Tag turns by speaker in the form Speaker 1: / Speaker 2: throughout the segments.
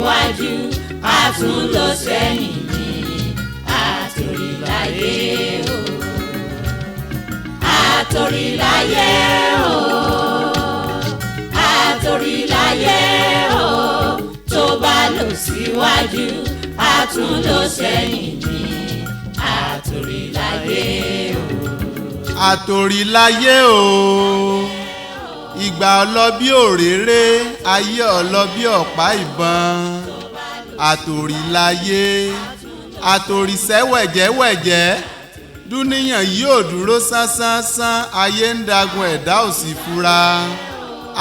Speaker 1: síwájú a tún lọ sẹ́yìn ní Atorilaye o. Atorilaye o. Atorilaye o. Tó bá lọ síwájú a tún lọ sẹ́yìn ní Atorilaye o.
Speaker 2: Atorilaye o. Ìgbà ọlọ bí òréré, ayé ọlọ bí ọ̀pá ìbọn. Atorilaye, àtòrìṣẹ́ wẹ̀jẹ́wẹ̀jẹ́, dúníyàn yóò dúró sánsánsánsán, ayé ń dagun ẹ̀dá ò sì fura.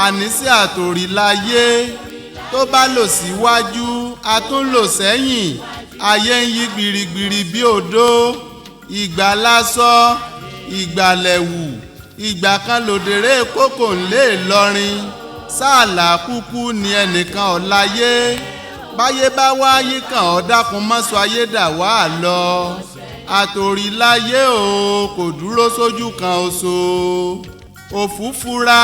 Speaker 2: Àníṣe Atorilaye, tó bá lọ síwájú a tún lọ sẹ́yìn, ayé ń yí gbirigbiri bí odó. Ìgbà lásọ, ìgbà lẹ̀wù, ìgbà kan lòdèrè kókò ńlé Ìlọrin. Sáàlà kúkú ni ẹnìkan ọ̀láyé, báyé bá wáyé kàn ọ́ dákun mọ́sọ ayé dà wá lọ. Atorilaye o, kò dúró sójú kan oṣù. Òfúfura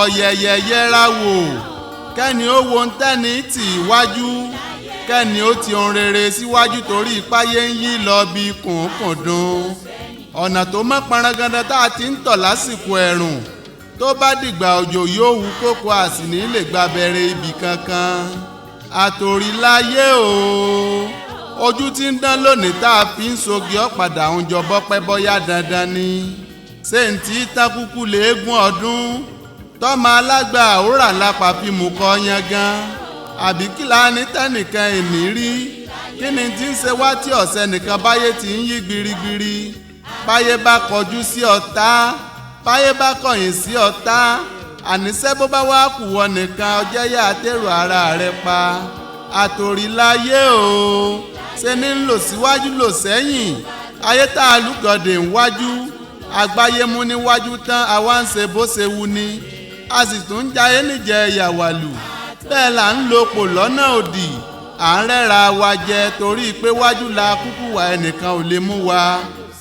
Speaker 2: ọ̀yẹ̀yẹ̀ yẹra wò, kẹ́ni ó wo ntẹ́ni tì wájú, kẹ́ni ó ti ohun rere síwájú torí ipáyé ń yí lọ bí kùnkùndùn. Ọ̀nà tó mọ́ paranganda tá a ti ń tọ̀ lásìkò ẹ̀rùn, tó bá dìgbà òjò yóò wú kókó àsìní lè gbàbẹ̀rẹ̀ ibì kankan. Atorilaye o, ojú tí ń dán lónìí tá a fi ń sogi ọ̀padà ń jọ bọ́pẹ́ bọ́yá dandan ni. Ṣé ń tí tákúkú léegun ọdún tọ́mọ alágbà àwòrán lápá fi mú kọ́ yangan, àbí kí la ní tẹ́nìkan èní rí? Kí ni tí ń ṣe wá tí ọ̀sẹ̀ nìkan báyé ti ń yí gbirigbiri? Báyé bá kọjú sí ọ̀tá, báyé bá kọ̀yìn sí ọ̀tá, àníṣe bó bá wá kù wọ nìkan ọjẹ́ yá àtẹ̀rù ara rẹ pa. Atorilaye o, ṣe ní ń lọ síwájú lọ sẹ́yìn, ayé tá a lúgọ̀dẹ̀ ń wájú, àgbáyé mú níwájú tán àwa ń ṣe bó ṣe wù ni, a sì tún ń jayé níjẹ ìyàwálù, bẹ́ẹ̀ là ń lo pò lọ́nà òdì, à ń rẹ́ra wa jẹ torí pé wájú la kúkú wà ẹnìkan ò lè mú wa.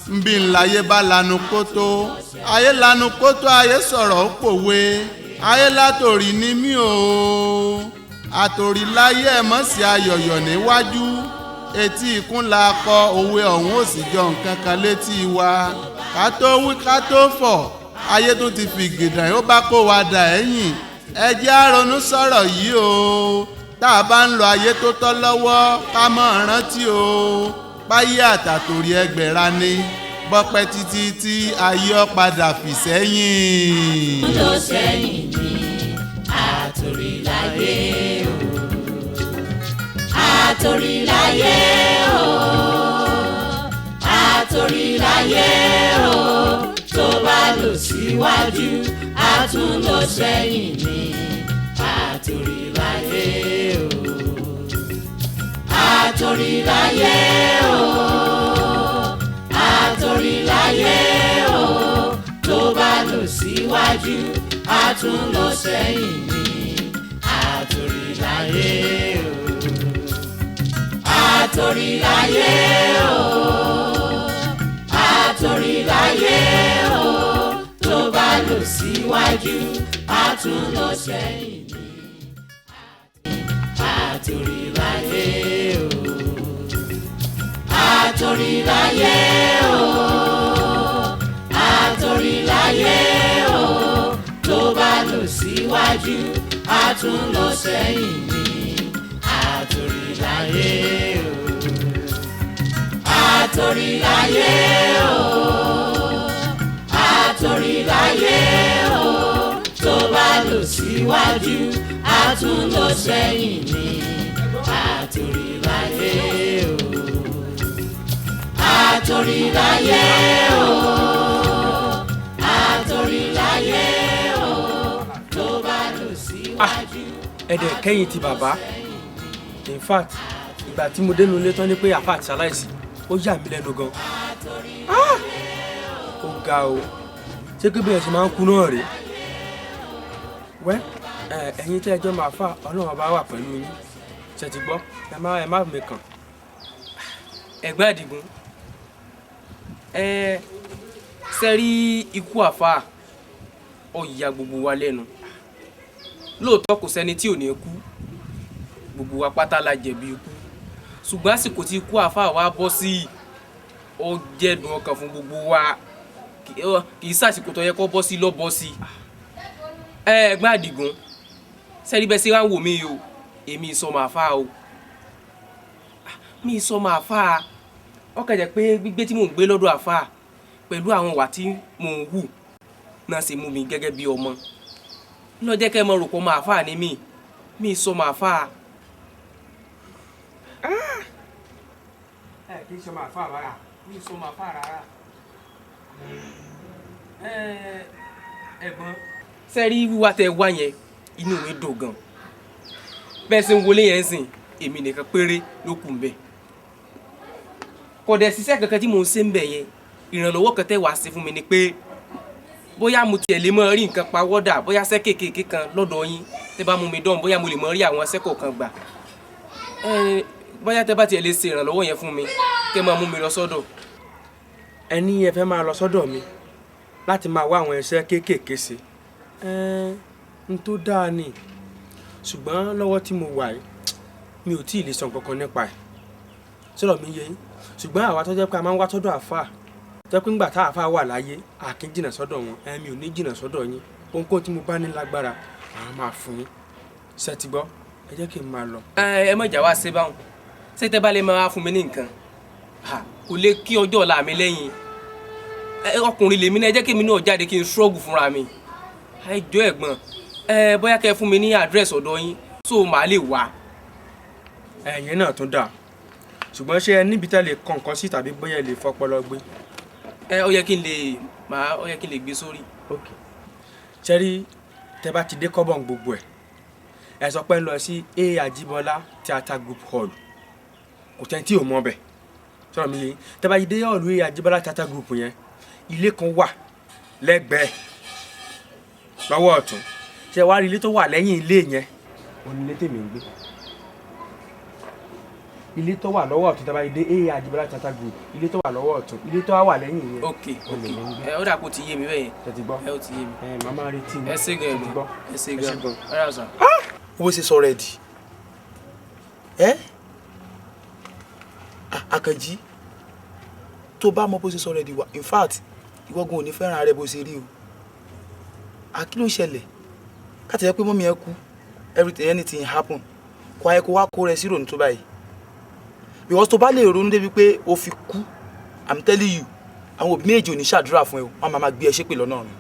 Speaker 2: Nbí ńláyé bá lanu kótó, ayé lanu kótó, ayé sọ̀rọ̀ ó pòwe, ayé látòrí ní mí o. Atorilaye ẹ̀ mọ̀ sí ayọ̀yọ̀ níwájú, etí ikún la kọ òwe ọ̀hún ò sì jọ nǹkan kan létí wa. Ká tó wí ká tó fọ̀, ayé tó ti fi gèdàn ó bá kó wa dà ẹ̀yìn. Ẹ jẹ́ á ronú sọ̀rọ̀ yìí o, tá a bá ń lo ayé tó tọ́ lọ́wọ́ ká mọ̀ rántí o. Báyé àtàtòrí ẹgbẹ̀ra ni, bọ́pẹ́ títí tí ayé ọ padà fì sẹ́yìn.
Speaker 1: Lọ sẹ́yìn ní Atorilaye o. Atorilaye o. Atorilaye o. Tó bá lọ síwájú a tún lọ sẹ́yìn ní Atorilaye o. Atorilaye o. Atorilaye o. Tó bá lọ síwájú a tún lọ sẹ́yìn ní Atorilaye o. Atorilaye o. Atorilaye o. Tó bá lọ síwájú a tún lọ sẹ́yìn ní Atorilaye o. Atorilaye o. Atorilaye o. Tó bá lọ síwájú a tún lọ sẹ́yìn ní Atorilaye o. Atorilaye o. Atorilaye o. Tó bá lọ síwájú a tún lọ sẹ́yìn ní Atorilaye o. Atorilaye o. Atorilaye o. Tó bá lọ síwájú.
Speaker 3: Ẹ̀dẹ̀ kẹ́yìn ti bàbá, in fact ìgbà tí mo dénú ilé tán ní pé àfáà ti ṣaláìsí ó yà mí lẹ́nu gan. Ó ga o, ṣé kí bẹ́ẹ̀ ṣe máa ń kú náà rèé? Wẹ́ ẹ̀yin tí ẹjọ́ máa fà Ọlọ́run bá wà pẹ̀lú yín, ṣe ti gbọ́, ẹ má mi kàn. Ẹ̀gbọ́n Àdìgún, ṣe rí ikú àfáà ó ya gbogbo wa lẹ́nu. Lóòótọ́ kò sẹ́ni tí ò ní kú, gbogbo wa pátá la jẹ̀bi ikú ṣùgbọ́n àsìkò tí ikú àáfàá wa bọ́ sí ó jẹ́dùn ọkàn fún gbogbo wa kì í sàsìkò tó yẹ kó bọ́ sí ló bọ́ sí. Ẹ̀gbọ́n Àdìgún sẹ́rí bẹ́ẹ̀ sí wá ń wò mí o èmi ìsọmọ àáfàá o mi ìsọmọ àáfàá ọkàn jẹ́ pé gbígbé tí mò ń gbé lọ́dọ̀ àáfàá pẹ̀lú àwọn ìwà tí mò ń hù náà sì mú mi gẹ́gẹ́ bí ọmọ ló jẹ́ kẹ́ ẹ mọ rò pọ̀ mọ́ àáfàá ni mi ìsọmọ àáfàá. Kì í sọmọ àáfàá rárá mi ìsọmọ àáfàá rárá. Ẹ̀gbọ́n sẹ́rí wíwá tẹ wá yẹn inú mi dùn gan bẹ́ẹ̀ sì ń wọlé yẹn sìn èmi nìkan péré ló kù ń bẹ̀ kò dẹ̀ ṣiṣẹ́ kankan tí mò ń ṣe ń bẹ̀ yẹn ìrànlọ́wọ́ kan tẹ́ wàá ṣe fún mi ni pé bóyá mo tiẹ̀ lè mọ rí nǹkan pawọ́dà bóyá ṣẹ́ kéékèèké kan lọ́dọ̀ yín tẹ́ bá mú mi dán bóyá mo lè mọ rí àwọn ṣẹ́kọ̀ kan gbà bóyá tẹ́ bá tiẹ̀ lè ṣe ìrànlọ́wọ́ yẹn fún mi kẹ́ máa mú mi lọ sọ́dọ̀. Ẹni ẹ fẹ́ máa lọ sọ́dọ̀ mi láti máa wá àwọn iṣẹ́ kéékèèké ṣe n tó dáa ni ṣùgbọ́n lọ́wọ́ tí mo wà yìí mi ò tí ì lè sọ kankan nípa ẹ̀ sọ̀rọ̀ mi yé yín ṣùgbọ́n àwa tó jẹ́ pé a máa ń wá sọ́dọ̀ àáfàá tó jẹ́ pé ńgbà tá àáfàá wà láyé a kì í jìnnà sọ́dọ̀ wọn mi ò ní jìnnà sọ́dọ̀ yín ohunkóhun tí mo bá ní lágbára màá máa fún yín ṣé ti gbọ́ ẹ jẹ́ kí n máa lọ. Ẹ má jà wá ṣe báwọn ṣé tẹ́ bá lè máa fún mi ní nǹkan kò lè kí ọjọ́ ọ̀la mi lẹ́yìn ọkùnrin lèmi náà ẹ jẹ́ kí èmi náà jáde kí n struggle fúnra mi ẹ jọ̀ọ́ ẹ̀gbọ́n bóyá kẹ́ fún mi ní àdírẹ́sì ọ̀dọ̀ yín so màá lè wá. Ẹ̀yin náà tún dà ṣùgbọ́n ṣé ẹ níbi tẹ́ lè kàn kan sí tàbí bóyá ẹ lè fọpọlọ gbé. Ó yẹ kí n lè gbé sórí. ṣẹ́rí tẹ́ bá ti dé kọ́bọ̀n gbogbo ẹ sọ pé ń lọ sí AAAJIBOLA theatre group hall kò tẹ́ tí ò mọ̀ bẹ̀ sọ̀rọ̀ mi yẹn tẹ́ bá ti dé hall AAAJIBOLA theatre group yẹn ilé kan wà lẹ́gbẹ̀ẹ́ lọ́wọ́ ọ̀tún ṣe wá rí ilé tó wà lẹ́yìn ilé yẹn onílé tèmi ń gbé ilé tó wà lọ́wọ́ ọ̀tún tẹ́ bá ti dé AAAJIBOLA theatre group ilé tó wà lọ́wọ́ ọ̀tún ilé tó wà lẹ́yìn yẹn. Ok ó dà kó ti yé mi bẹ́ẹ̀ yẹn. Ẹ ti gbọ́ ó ti yé mi. Màmá retí mi. Ẹ ṣé gan ẹ̀gbọ́n ẹ ṣé gan ẹ rà sàn.
Speaker 4: Bó ṣe sọ̀rọ̀ ẹ̀ dì Àkànjí tó bá mọ bó ṣe sọ̀rọ̀ ẹ̀ dì wá in fact ìwọ́gun ò ní fẹ́ràn rẹ bó ṣe rí o kí ló ṣẹlẹ̀ káti ẹ pé mọ́mí ẹ kú anything happen kó ayẹ kó wá kó rẹ sí ìrònú tó báyìí because tó bá lè ronú débi pé o fi kú I'm telling you àwọn òbí méjì ò ní ṣàdúrà fún ẹ o wọn máa gbé ẹ ṣépè lọ́nà ọ̀run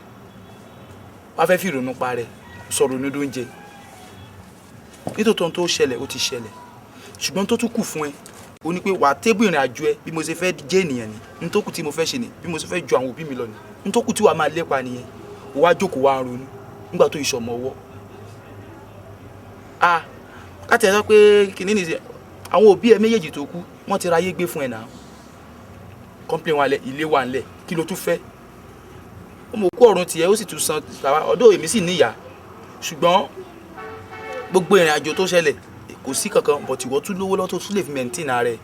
Speaker 4: wọn fẹ́ fi ìrònú pa rẹ sọ̀rọ̀ ní oúnjẹ nítòótọ́ tó ṣẹlẹ̀ ó ti ṣẹlẹ̀ ṣùgbọ́n tó tún kù fún ẹ o ní pé wà á tébù ìrìn àjò ẹ bí mo ṣe fẹ́ jẹ́ ènìyàn ni n tó kù tí mo fẹ́ ṣe ni bí mo ṣe fẹ́ ju àwọn òbí mi lọ ni n tó kù tí wàá máa lépa nìyẹn o wá jókòó wá ronú nígbà tó ìṣọmọ ọwọ́ káti ẹ sọ pé kìnìún nìyẹn àwọn òbí ẹ méjèèjì tó kú wọ́n ti ráyé gbé fún ẹ náà complain wa lẹ ilé wa ńlẹ̀ kí ló tún fẹ́ ọmọ òkú ọ̀run tiẹ̀ ó sì tún san ọ̀dọ̀ èmi sì níyà ṣùgbọ́n gbogbo ìrìn àjò tó ṣẹlẹ̀ kò sí kankan but ìwọ tún lówó lọ́tọ̀ tún lè fi maintain ara ẹ̀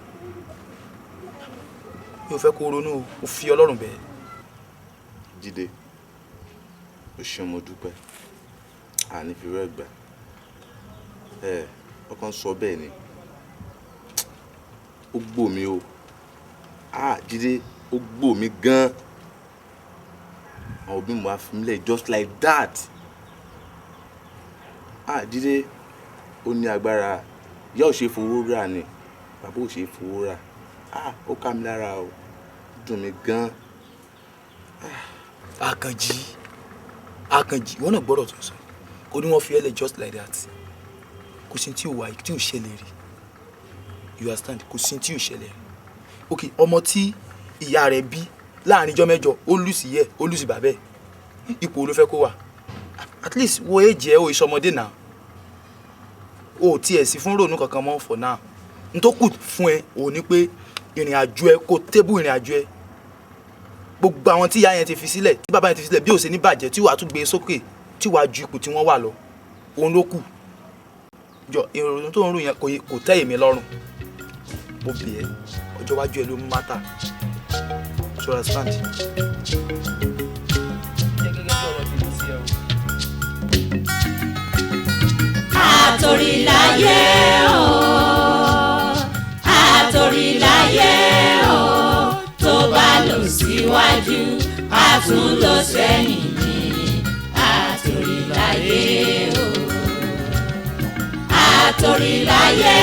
Speaker 4: mi ò fẹ́ kó ronú o fi Ọlọ́run bẹ́ẹ̀.
Speaker 5: Jídé o ṣeun mo dúpẹ́ àní fi rẹ́ gbà ọkàn sọ bẹ́ẹ̀ ni ó gbò mí o Jídé ó gbò mí gan àwọn òbí mi wá fi mí lẹ̀ just like that Jídé ó ní agbára ìyá ò ṣe fowó rà ni bàbá ò ṣe fowó rà ó ká mi lára o dùn mí gan.
Speaker 4: Àkànjí ìwọ náà gbọ́dọ̀ tó sọ kò ní wọ́n fi ẹlẹ̀ just like that kò sí tí ò wá tí ò ṣẹlẹ̀ rí you understand kò sí tí ò ṣẹlẹ̀ rí ok ọmọ tí ìyá rẹ̀ bí láàrin ijọ́ mẹ́jọ ó lùsì yẹ ó lùsì bàbẹ́ ipò ló fẹ́ kó wà at least wo èjì ẹ o ìṣọmọdé náà o tiẹ̀ sí fún ronú kankan mọ́ for now n tó kù fún ẹ ò ní pé ìrìn àjò ẹ kó tébù ìrìn àjò ẹ gbogbo àwọn tí ìyá yẹn ti fi sílẹ̀ tí bàbá yẹn ti fi sílẹ̀ bí ó ṣe ní bàjẹ́ tí wàá tún gbé sókè tí wàá ju ipò tí wọ́n wà lọ òun ló kù jọ ìrònú tó ń rò yẹn kò tẹ́ èmi lọ́rùn mo bì ẹ́ ọjọ́ iwájú ẹ ló ń mátà so understand.
Speaker 1: Atorilaye o. àtúnlò sẹ́yìn ní Atorilaye o. Atorilaye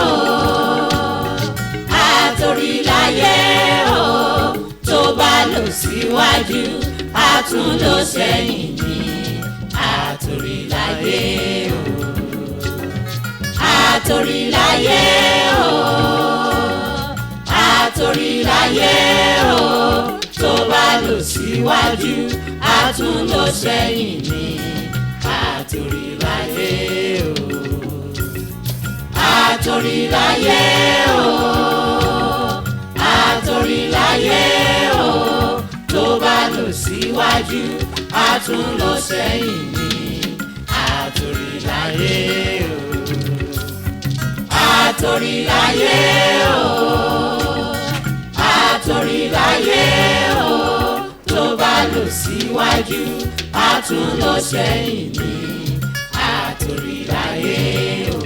Speaker 1: o. Atorilaye o. Tó bá lọ síwájú àtúnlò sẹ́yìn ní Atorilaye o. Atorilaye o. Atorilaye o. Tó bá lọ síwájú àtúnlò sẹ́yìn ní Atorilaye o. Atorilaye o. Atorilaye o. Tó bá lọ síwájú àtúnlò sẹ́yìn ní Atorilaye o. Atorilaye o. Atorilaye o. Tó bá lọ síwájú àtúnlò sẹ́yìn ní Atorilaye o.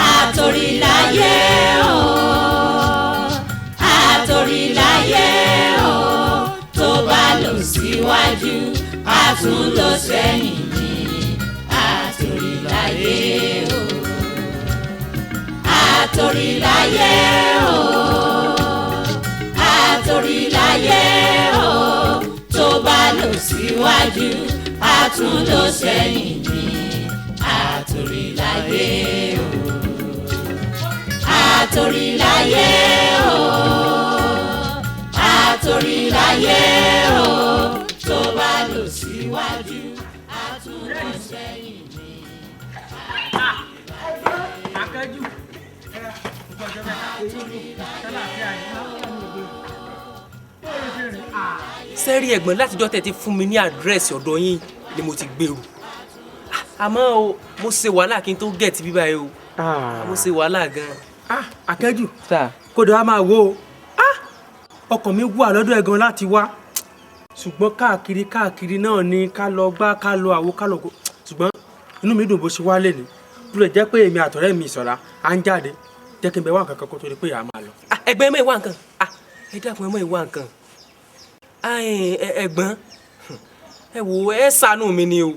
Speaker 1: Atorilaye o. Atorilaye o. Tó bá lọ síwájú àtúnlò sẹ́yìn ní Atorilaye o. Atorilaye o. Atorilaye o. Tó bá lọ síwájú àtúnlò sẹ́yìn ní Atorilaye o. Atorilaye o. Atorilaye o. Tó bá lọ síwájú àtúnlò sẹ́yìn ní
Speaker 3: Akẹ́jù.
Speaker 6: Sẹ́rí ẹ̀gbọ́n látijọ́ tẹ́ ti fún mi ní àdírẹ́sì ọ̀dọ̀ yín ni mo ti gbèrú. Àmọ́ o mo ṣe wàhálà kí n tó gẹ̀ẹ́tì bíbá yìí o. Mo ṣe wàhálà gan-an.
Speaker 3: Akẹ́jù kódà á máa wo ọkàn mi wà lọ́dọ̀ ẹ̀ gan láti wá ṣùgbọ́n káàkiri náà ni ká lọ gbá ká lọ àwo ká lọ ṣùgbọ́n inú mi dùn bó ṣe wálé ni tó lè jẹ́ pé èmi àtọ̀rẹ́ mi Ìṣọ̀lá à ń jáde jẹ́ kí n bẹ wá nǹkan kan kó tó di pé à máa lọ.
Speaker 6: Ẹgbẹ́ mọ̀ ìwà nǹkan ẹ dákun ẹ mọ̀ ìwà nǹkan ẹ̀gbọ́n ẹ wò ẹ ṣàánú mi ni o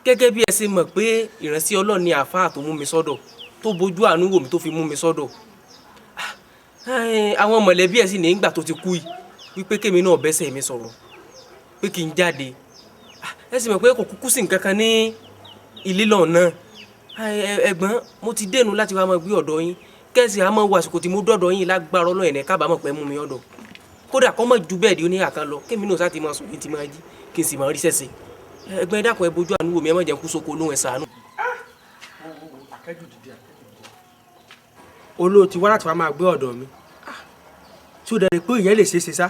Speaker 6: gẹ́gẹ́ bí ẹ ṣe mọ̀ pé ìránṣẹ́ Ọlọ́run ni àáfàá tó mú mi sọ́dọ̀ tó bójú àánú wò mí tó fi mú mi sọ́dọ̀ àwọn mọ̀lẹ́bí ẹ̀ sì ní ìgbà tó ti kú yìí wípé kémi náà bẹ́sẹ̀ mi sọ̀rọ̀ pé kí n jáde ẹ sì mọ̀ pé kò kúkú sí nǹkan kan ní ilé lọ́ọ̀ náà ẹ̀gbọ́n mo ti dènù láti wá máa gbé ọ̀dọ̀ yín kẹ́sì àmọ́ wo àsìkò tí mo dọ́dọ̀ yín lágbára Ọlọ́run ẹ̀ kábàámọ̀ pé mú mi ọ̀dọ̀ kódà kọ́ mọ̀ ju bẹ́ẹ̀ di oníyà kan lọ kémi náà sáti máa sùn kí n ti máa jí kí n sì máa rí sẹ́sẹ̀ ẹ̀gbọ́n ẹ dákun ẹ bójú àánú wò mí ẹ má jẹ́ kú sóko olóhùn ẹ̀ ṣàánú.
Speaker 3: olóò ti wá láti wá máa gbé ọ̀dọ̀ mi tí ó dẹ̀ pé ìyẹn lè ṣeéṣe sá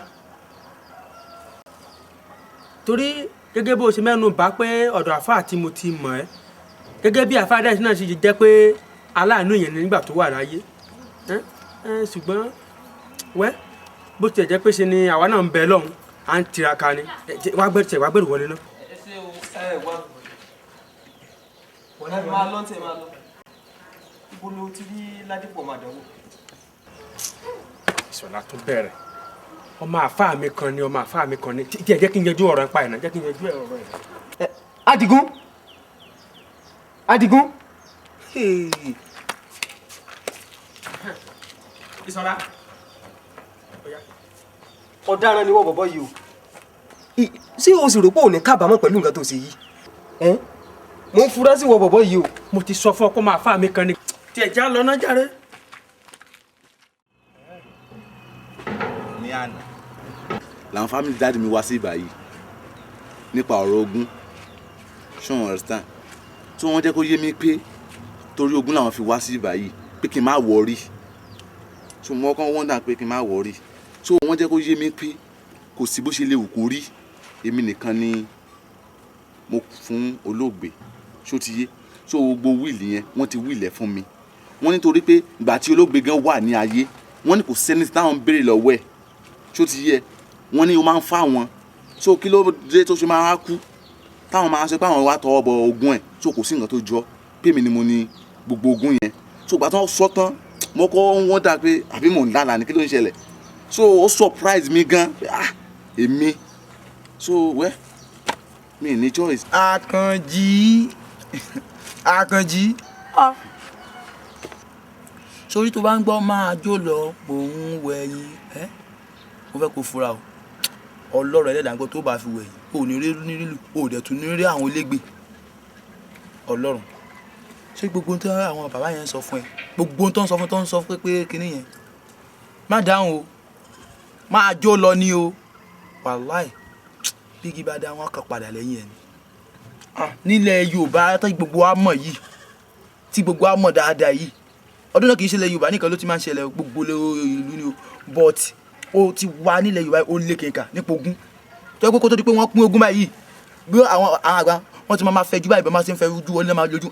Speaker 3: torí gẹ́gẹ́ bó ṣe mẹ́nu bà pé ọ̀dọ̀ àfáà tí mo ti mọ̀ ẹ́ gẹ́gẹ́ bí àfáà dáìsí náà ṣe jẹ́ pé aláàánú yẹn nígbà tó wà láyé ṣùgbọ́n wẹ́ bó tiẹ̀ jẹ́ pé ṣe ni àwa náà ń bẹ lọ́hùn à ń tiraka ni wá gbẹ̀rù wọlé náà.
Speaker 6: ẹ ṣe o máa lọ tẹ máa lọ ibo ló ti rí Ládìpọ̀ màdánwò.
Speaker 3: Ìṣọ̀lá tó bẹ̀rẹ̀ ọmọ àfáà mi kan ni tí ẹ jẹ́ kí n yanjú ọ̀rọ̀ nípa ẹ̀ náà jẹ́ kí n yanjú ọ̀rọ̀ ẹ̀. Adigun. Ìṣọ̀lá.
Speaker 7: Ọ̀daràn ni wọ́n bọ̀bọ̀ yìí o ṣé o sì rò pé ò ní kábàámọ̀ pẹ̀lú nǹkan tó ṣe yìí mo ń fura sí wọ́n bọ̀bọ̀ yìí o.
Speaker 3: mo ti sọ fún ọ kó máa fà mí kan ni tí ẹ já lọ náà járe.
Speaker 5: ní àná làwọn family dáàdì mi wá sí ìbàyí nípa ọ̀rọ̀ ogún ṣé wọn understand tí wọ́n jẹ́ kó yé mi pé torí ogún làwọn fi wá sí ìbàyí pé kí n má wọrí tí wọ́n kàn wọ́n dà pé kí n má wọrí tí wọ́n jẹ́ kó yé mi pé kò sí bó ṣe lè wù kó rí èmi nìkan ni mo fún olóògbé ṣó ti yé so gbogbo wíìlì yẹn wọ́n ti wíìlẹ̀ fún mi wọ́n nítorí pé ìgbà tí olóògbé gan wà ní ayé wọ́n ní kò sẹ́ni táwọn ń béèrè lọ́wọ́ ẹ̀ ṣó ti yé wọ́n ní ó máa ń fà wọ́n so kí ló dé tó ṣe máa kú táwọn máa ṣe pé àwọn wá tọwọ́ bọ ogún ẹ̀ so kò sí nǹkan tó jọ pé èmi ni mo ní gbogbo ogún yẹn so ìgbà tí wọ́n sọ tán mo kọ́ wọ́n dà pé àbí mò ń lálàá ní kí ló ń ṣẹlẹ̀ so ó surprise mi gan èmi so wẹ́ mi ní choice.
Speaker 4: Àkànjí sórí tó bá ń gbọ́ máa jó lọ òun wẹ̀yìn mo fẹ́ kó fura o ọlọ́rọ̀ ẹlẹ́dàgbọ́ tó bá fi wẹ̀yìn o ní rí nílùú o dẹ̀ tún ní rí àwọn elégbè ọlọ́run ṣé gbogbo tó àwọn bàbá yẹn sọ fún ẹ gbogbo tó ń sọ fún tó ń sọ pé kinní yẹn má dáhùn o máa jó lọ ní o wàláì bí kí bá dá wọn kàn padà lẹ́yìn ẹ̀ ni nílẹ̀ Yorùbá tó gbogbo wa mọ̀ yìí tí gbogbo wa mọ̀ dáadáa yìí ọdún náà kì í ṣẹlẹ̀ Yorùbá nìkan ló ti máa ń ṣẹlẹ̀ gbogbo ìlú ni o but ó ti wà nílẹ̀ Yorùbá ó lé kẹ̀kà nípa ogún tó yẹ kó tó di pé wọ́n pín ogún báyìí bí àwọn àgbà wọ́n ti máa fẹjú báyìí bá máa ti ń fẹ́ ojú wọn ní máa lójú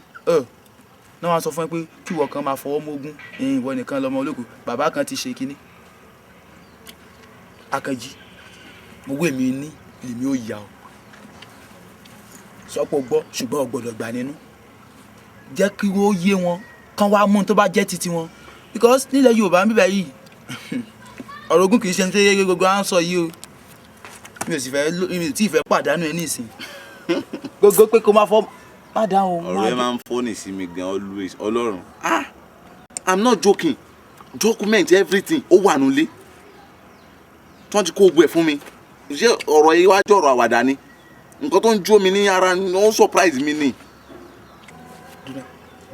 Speaker 4: náà wọ́n sọ fún ẹ pé kí ìwọ kan máa fọwọ́ mọ́ ogún ìwọ nìkan lọ́mọ ológo bàbá kan ti ṣe kínní Àkànjí gbogbo èmi ní lèmi ò yà ọ́ sọ́pọ̀ gbọ́ ṣùgbọ́n o gbọ́dọ̀ gbà nínú jẹ́ kí wọ́n yé wọn kán wá mú un tó bá jẹ́ titi wọn because nílẹ̀ Yorùbá ń bíbẹ̀ yìí ọ̀rọ̀ ogún kì í ṣe ní tẹ́yẹ gbogbo à ń sọ yìí o mi ò tí ì fẹ́ pàdánù ẹ nísìn gbogbo pé kó má fọ́ má dá o.
Speaker 5: ọ̀rọ̀ ẹ máa ń fọ́nì sí mi gan always ọlọ́run I'm not joking document everything ó wà nulẹ̀ tí wọ́n ti kó gbẹ̀ fún mi ṣé ọ̀rọ̀ yìí wájú ọ̀rọ̀ àwàdà ni nǹkan tó ń jó mi ní ara ó surprise mi ni.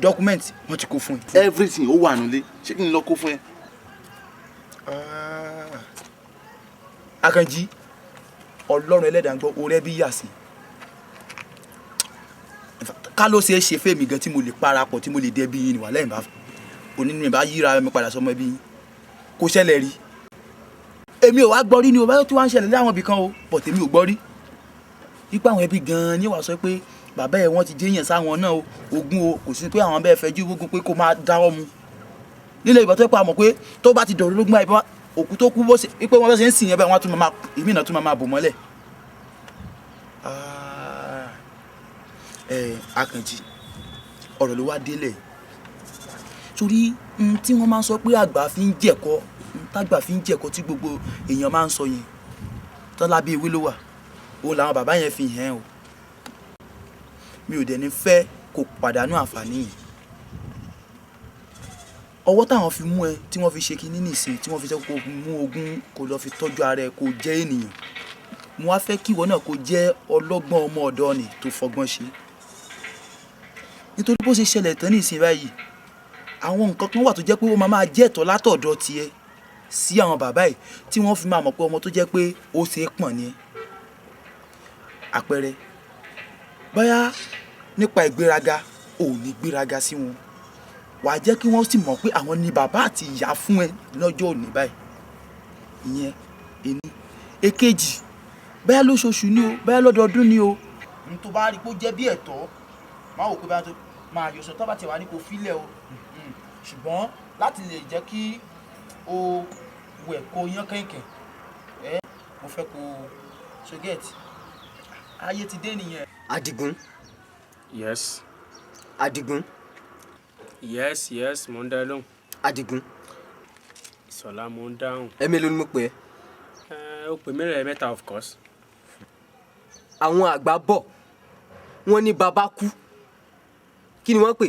Speaker 4: document wọ́n ti kó fún
Speaker 5: ẹ. everything ó wà nulẹ̀ ṣé kí n lọ kó fún ẹ.
Speaker 4: Àkànjí ọlọ́run ẹlẹ́dàá ń gbọ́ orí ẹbí yà sí ká ló ṣe é ṣe fèmí gan tí mo lè parapọ̀ tí mo lè dẹ́bi yín ni wà lẹ́yìn bá onínú mi bá yíra mi padà sọmọ ẹbí yín kò ṣẹlẹ̀ rí èmi ò wá gbọ́ rí ni o báyọ̀ tí wọ́n ń ṣẹlẹ̀ láwọn ibì kan o but èmi ò gbọ́ rí wípé àwọn ẹbí gan-an ní wàá sọ pé bàbá ẹ̀ wọ́n ti jẹ́yàn sáwọn náà o ogún o kò sí pé àwọn bẹ́ẹ̀ fẹ́ jú ogún pé kó máa dáwọ́ mu nílẹ̀ ìbọn tó yẹ pé a mọ̀ pé tó bá ti dọ̀rọ̀ lógún báyìí òkú tó kú wípé wọ́n fẹ́ ṣe ń sìn yẹn báyìí wọ́n á tún máa ìmí náà tún máa bò mọ́lẹ̀. Àkànjí ọ̀rọ̀ ló wá délẹ̀ torí tí wọ́n máa ń sọ pé àgbà fi ń jẹ̀kọ́ tágbà fi ń jẹ̀kọ́ tí gbogbo èèyàn máa ń sọ yẹn tọ́lá bí ewé ló wà òun làwọn bàbá yẹn fi hàn o mi ò dẹ̀ ní fẹ́ kó pàdánù àǹfààní yìí ọwọ́ táwọn fi mú ẹ tí wọ́n fi ṣe kinní nìsín tí wọ́n fi sẹ́ kó mú ogún kó lọ fi tọ́jú ara ẹ kó jẹ́ ènìyàn mo wá fẹ́ kí ìwọ náà kó jẹ́ ọlọ́gbọ́n ọmọ ọ̀dọ́ ni tó fọgbọ́n ṣe nítorí bó ṣe ṣẹlẹ̀ tán nìsín báyìí àwọn nǹkan kan wà tó jẹ́ pé ó máa jẹ́ ẹ̀tọ́ látọ̀dọ̀ tiẹ̀ sí àwọn bàbá yìí tí wọ́n fi máa mọ̀ pé ọmọ tó jẹ́ pé ó ṣe é pọ̀n ni ẹ́ àpẹẹrẹ bóyá nípa ìgbéraga ò ní gbéraga sí wọn wàá jẹ́ kí wọ́n sì mọ̀ pé àwọn ni bàbá àti ìyá fún ẹ lọ́jọ́ òní báyìí ìyẹn ẹni èkejì bóyá lóṣooṣù ni o bóyá lọ́dọọdún ni o ní tó bá rí pé ó jẹ́ bí ẹ̀tọ́ máa wò pé bá tó máa yọ̀sọ̀ tó bá ti wà ní kò fílẹ̀ o ṣùgbọ́n láti lè jẹ́ kí o wẹ̀ kó yán kẹ̀kẹ́ mo fẹ́ kó ṣogẹ́ẹ̀tì ayé ti dé nìyẹn.
Speaker 7: Adigun.
Speaker 6: Yes.
Speaker 7: Adigun.
Speaker 6: Yes, mo ń dá lóhùn.
Speaker 7: Adigun.
Speaker 6: Ìṣọ̀lá mo ń dáhùn.
Speaker 7: Ẹ̀mí ló ní mo pè é.
Speaker 6: Ó pè mí rẹ̀ mẹ́ta of course.
Speaker 7: Àwọn àgbà bọ̀ wọ́n ní bàbá kú kí ni wọ́n pè?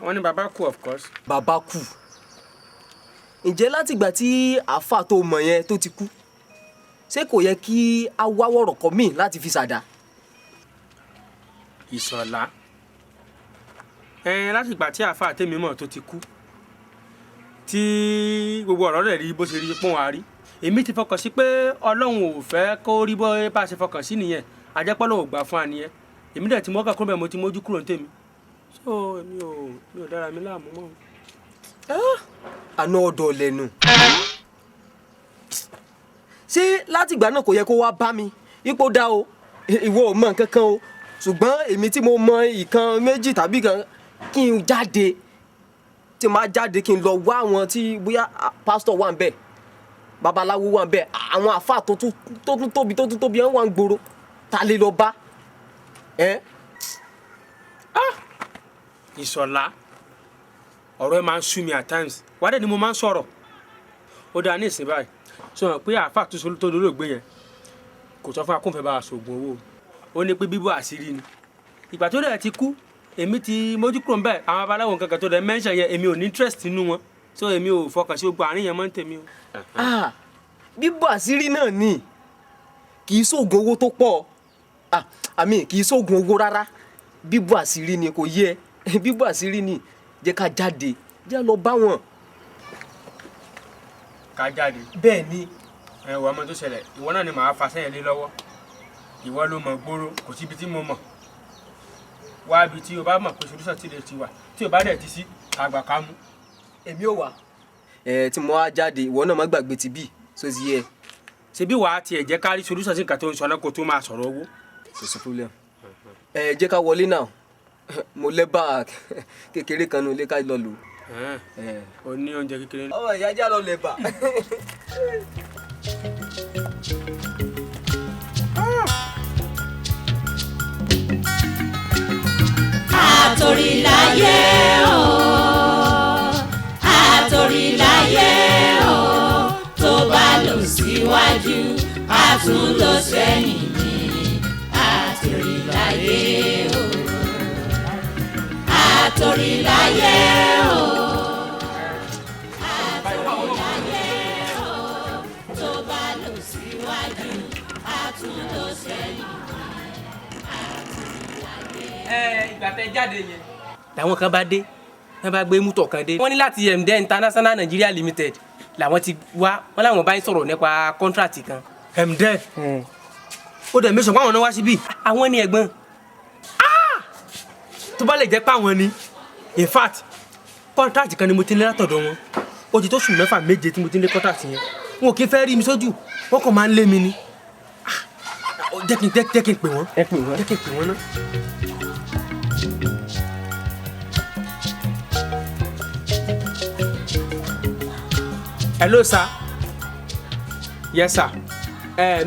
Speaker 6: Wọ́n ní bàbá kú of course.
Speaker 7: Bàbá kú. Ǹjẹ́ látìgbà tí àáfà tó mọ̀ yẹn tó ti kú ṣé kò yẹ kí a wá wọ̀rọ̀ kọ́ míì láti fi ṣàdá?
Speaker 6: Ìṣọ̀lá látìgbà tí àáfà tèmi mọ̀ tó ti kú tí gbogbo ọ̀rọ̀ rẹ̀ rí bó ṣe rí pọ́n wá rí èmi ti fọkàn sí pé Ọlọ́run ò fẹ́ kó rí bó bá ṣe fọkàn sí nìyẹn àjẹpọ́ lòun ò gbà fún àníyẹn èmi dẹ̀ ti mọ́kàn kúrò bẹ́ẹ̀ mo ti mójú kúrò ní tèmi so mi ò dára mi láàmú mọ́.
Speaker 7: Àná ọ̀dọ̀ lẹ́nu ṣé látìgbà náà kò yẹ kó wá bá mi ipò dá o ìwọ ò mọ nǹkan kan o ṣùgbọ́n èmi tí mo mọ ìkan méjì tàbí kan kí n jáde tí n máa jáde kí n lọ wá àwọn tí bóyá pásítọ̀ wà ń bẹ̀ babaláwo wà ń bẹ̀ àwọn àfáà tó tún tóbi wọn wà ń gbòòrò ta lè lọ bá
Speaker 6: Ìṣọ̀lá ọ̀rọ̀ ẹ máa ń sú mi at times wádẹ́ ni mo máa ń sọ̀rọ̀ ó dáa ní ìsìn báyìí
Speaker 3: sọ pé àáfà tó dolóògbé yẹn kò sọ fún akóńfẹ́ bá a ṣoògùn owó ó ní pé bíbú àṣírí ni ìgbà tó dẹ̀ ti kú èmi ti mójú kúrò ń bẹ̀ àwọn babaláwo kankan tó dẹ̀ mẹ́ńṣẹ̀ yẹn èmi ò ní interest nínú wọn so èmi ò fọkàn sí gbogbo àárín yẹn mọ́ ń tèmi o.
Speaker 7: bíbú àṣírí náà ni kì í ṣoògùn owó tó pọ̀ àmì kì í ṣoògùn owó rárá bíbú àṣírí ni kò yẹ bíbú àṣírí ni jẹ́ ká jáde jẹ́ lọ bá wọn.
Speaker 3: ká jáde.
Speaker 7: bẹ́ẹ̀ ni.
Speaker 3: ẹ wọ ọmọ tó ṣẹlẹ̀ ìwọ náà ni màá fa sẹ́yìn lé lọ́wọ́ ìwọ ló mọ̀ gbóró kò síbi tí mo mọ̀ wá ibi tí o bá mọ̀ pé solution ti lè ti wà tí o bá dẹ̀ ti sí àgbà ká mú.
Speaker 7: èmi ò wà. tí mo wá jáde ìwọ náà má gbàgbé ti bí so ti yẹ.
Speaker 3: ṣebí wàá tiẹ̀ jẹ́ ká rí solution sí nǹkan tó ń sọ náà kó tó máa sọ̀rọ̀ owó.
Speaker 7: kò sí problem. jẹ́ ká wọlé náà mo lẹ́bà kékeré kan ní ilé ká lọ lò.
Speaker 3: o ní oúnjẹ kékeré.
Speaker 7: ọmọ ìyá já lọ lẹ́bà.
Speaker 1: Atorilaye o, Atorilaye o, tó bá lọ síwájú a tún lọ sẹ́yìn ni. Atorilaye o, Atorilaye o, Atorilaye o, tó bá lọ síwájú a tún lọ sẹ́yìn ni.
Speaker 6: ìgbà tẹ jáde yẹn. làwọn kan bá dé wọn bá gbé mútọ̀ kan dé. wọ́n ní láti MD International Nigeria Limited làwọn ti wá wọn làwọn bá ń sọ̀rọ̀ nípa kọ́ńtrátì kan.
Speaker 3: MD ó dẹ̀ mẹ́sàn-án pàwọn náà wá síbí.
Speaker 6: àwọn ni ẹ̀gbọ́n.
Speaker 3: tó bá lè jẹ́ pàwọn ni in fact kọ́ńtrátì kan ni mo ti lé látọ̀dọ̀ wọn ó ti tó sùn 6-7 tí mo ti lé kọ́ńtrátì yẹn wọn ò kí ń fẹ́ rí mi sójú wọn kàn máa ń lé mi ni. jẹ́ kí n pè wọ́n.
Speaker 6: ẹ pè wọ́n.
Speaker 3: jẹ́ kí n pè wọ́n náà. Hello sir. Yes sir.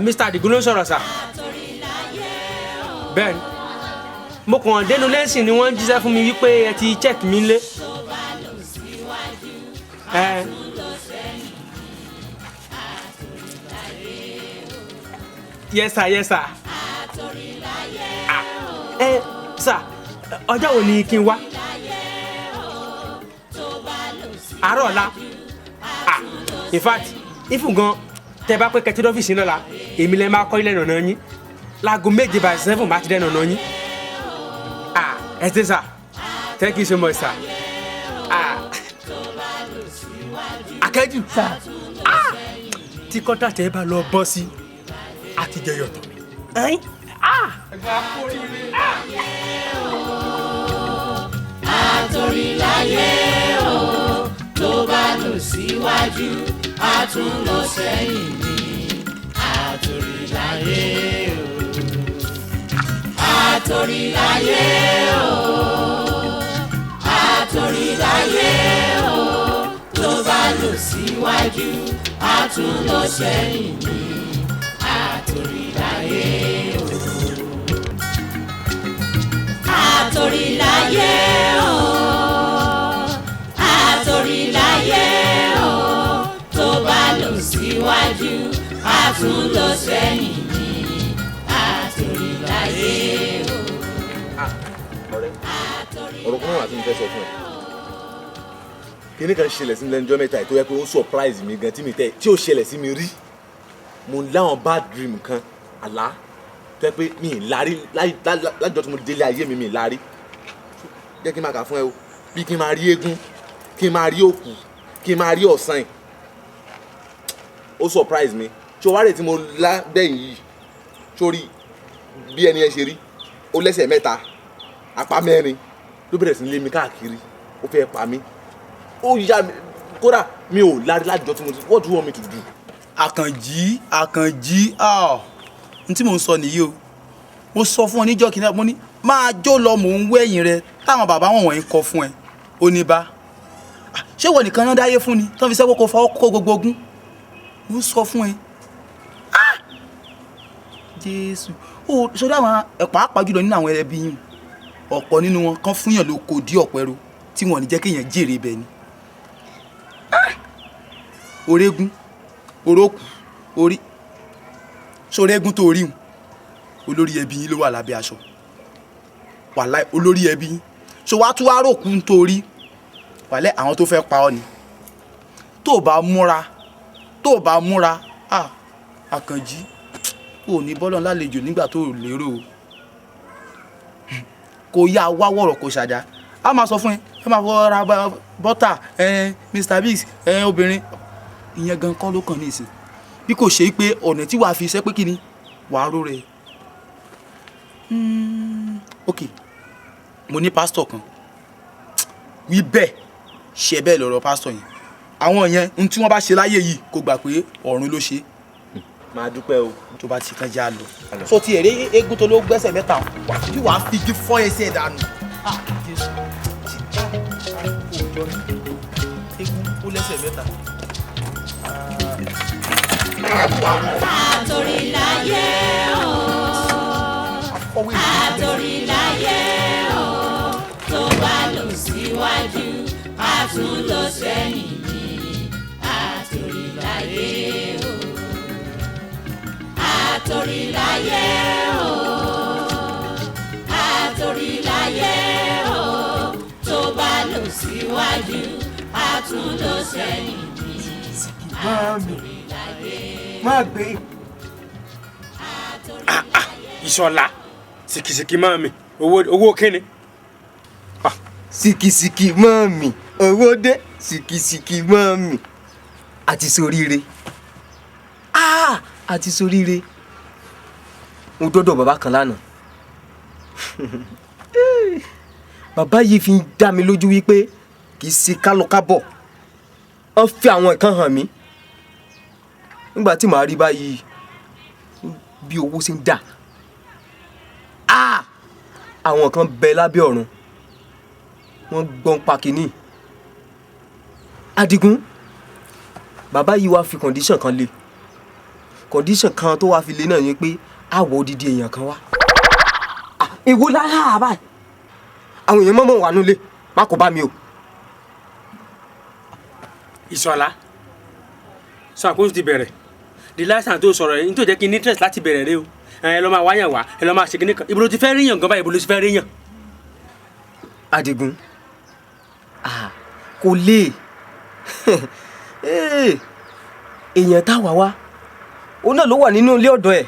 Speaker 3: Mr. Adigun ló ń sọ̀rọ̀ sir. Ben. Mo kàn dénú lẹ́sìn ni wọ́n jíṣẹ́ fún mi wípé ẹ ti check mi lé. Yes sir, yes sir. Sir, ọjọ́ wo ni kí n wá? Àárọ̀ ọ̀la. In fact if gan tẹ bá pé kẹtí lọ́fíìsì náà la èmi lè máa kọ́ ilé nànà yín láago 7:07 máa ti dẹ́ nànà yín. Ẹ ṣé sir, thank you so much sir. Akẹ́jù sir, tí kọ́ńtàtì ẹ bá lọ bọ́ sí àti jẹyọ̀ tán.
Speaker 1: Atorilaye o, tó bá lọ síwájú a tún lọ sẹ́yìn ni. Atorilaye o, Atorilaye o, Atorilaye o, tó bá lọ síwájú a tún lọ sẹ́yìn ni. Atorilaye o, Atorilaye o, Atorilaye o, tó bá lọ síwájú a tún lọ sẹ́yìn ni. Atorilaye o.
Speaker 5: ọ̀rọ̀ kan wà tí mo fẹ́ sọ fún ẹ kíní kan ṣẹlẹ̀ sí mi lẹ́nu ọjọ́ mẹ́ta yìí tó yẹ pé ó surprise mi gan tí ò ṣẹlẹ̀ sí mi rí mo láwọn bad dream kan àlá tó yẹ pé mi ì lárí lájọ́ tí mo délé ayé mi ì lárí jẹ́ kí n máa kà fún ẹ o bí kí n máa rí eégún kí n máa rí òkú kí n máa rí ọ̀sán ó surprise mi tí o wá rè tí mo lá bẹ́yìn yìí sórí bí ẹni ẹ ṣe rí ó lẹ́sẹ̀ mẹ́ta apá mẹ́rin ló bẹ̀rẹ̀ sí ní lé mi káàkiri ó fẹ́ pa mí ó yá mi kódà mi ò lárí lájọ tí mo ti what do you want me to do.
Speaker 4: Àkànjí n tí mò ń sọ nìyí o mo sọ fún ọ níjọ́ kìíní mo ní máa jó lọ mò ń wẹ̀yìn rẹ táwọn bàbá wọn wọ̀nyí kọ fún ẹ ó ní bá ṣé wọ nìkan náà dáyé fún ni tó ń fi sẹ́kọ̀ọ́ kó fọwọ́ kó gbogbo ogún mo sọ fún ẹ Jésù ó sọdọ àwọn pàápàá jùlọ nínú àwọn ẹbí yìí ọ̀pọ̀ nínú wọn kan fúnyàn ló kò dí ọ̀pẹ̀rọ tí wọn ò ní jẹ́ kéèyàn jèrè ibẹ̀ ni orégún orókù orí sórí eégún tó rí olórí ẹbí yín ló wà lábẹ́ aṣọ wàláì olórí ẹbí yín so wá tún wá ròkú nítorí wàlẹ́ àwọn tó fẹ́ pa ọ́ ni tó bá múra Àkànjí ò ní bọ́lọ̀ lálejò nígbà tó lérò kò yá wá wọ̀rọ̀ kò ṣàdá a máa sọ fún ẹ máa fọ ra bọ́tà Mr Biggs obìnrin ìyẹn gan kọ́ ló kàn ní ìsìn bí kò ṣe pé ọ̀nà tí wàá fi iṣẹ́ pé kí ni wàá ró rẹ̀ ok mo ní pásítọ̀ kan wí bẹ́ẹ̀ ṣe bẹ́ẹ̀ lọ́rọ̀ pásítọ̀ yẹn àwọn yẹn ohun tí wọ́n bá ṣe láyé yìí kò gbà pé ọ̀run ló ṣe
Speaker 5: máa dúpẹ́ o.
Speaker 4: tó bá ti tán já lọ. so ti èrè eégún tó ló gbẹ́sẹ̀ mẹ́ta wà kí wàá fi igi fọ́ ẹsẹ̀ dànù. eégún ó lẹ́sẹ̀ mẹ́ta.
Speaker 1: Atorilaye o, Atorilaye o, tó bá lọ síwájú a tún lọ sẹ́yìn ní Atorilaye o, Atorilaye o, Atorilaye o, tó bá lọ síwájú a tún lọ sẹ́yìn ní Atorilaye.
Speaker 3: Má gbé. Ìṣọ̀lá sìkìsìkì máa mi owó kíni.
Speaker 7: Sìkìsìkì máa mi owó dé sìkìsìkì máa mi àti ṣoríire àti ṣoríire mo dọ́dọ̀ bàbá kan lánàá bàbá yìí fi ń dá mi lójú wípé kì í ṣe kálọkábọ̀ wọ́n fi àwọn nǹkan hàn mí nígbà tí màá rí báyìí bí owó ṣe ń dà àwọn kan bẹ lábẹ́ ọ̀run wọ́n gbọ́n pa kínní Adigun bàbá yìí wá fi condition kan lé condition kan tó wá fi lé náà ni pé àwọ̀ odidi èèyàn kan wá èwo lára báyìí àwọn èèyàn mọ́mọ́ wà nulẹ̀ má kó bá mi o.
Speaker 3: Ìṣọ̀lá sọ àkóso ti bẹ̀rẹ̀ the last time tó sọ̀rọ̀ yìí nítorí jẹ́ kí n ní interest láti bẹ̀rẹ̀ rẹ o ẹ lọ́ máa wáyàn wá ẹ lọ́ máa ṣe kíní kan ibo ló ti fẹ́ ríyàn gan báyìí ibo ló ti fẹ́ ríyàn.
Speaker 7: Adigun kò lè èèyàn táwa wá òun náà ló wà nínú ilé ọ̀dọ̀ ẹ̀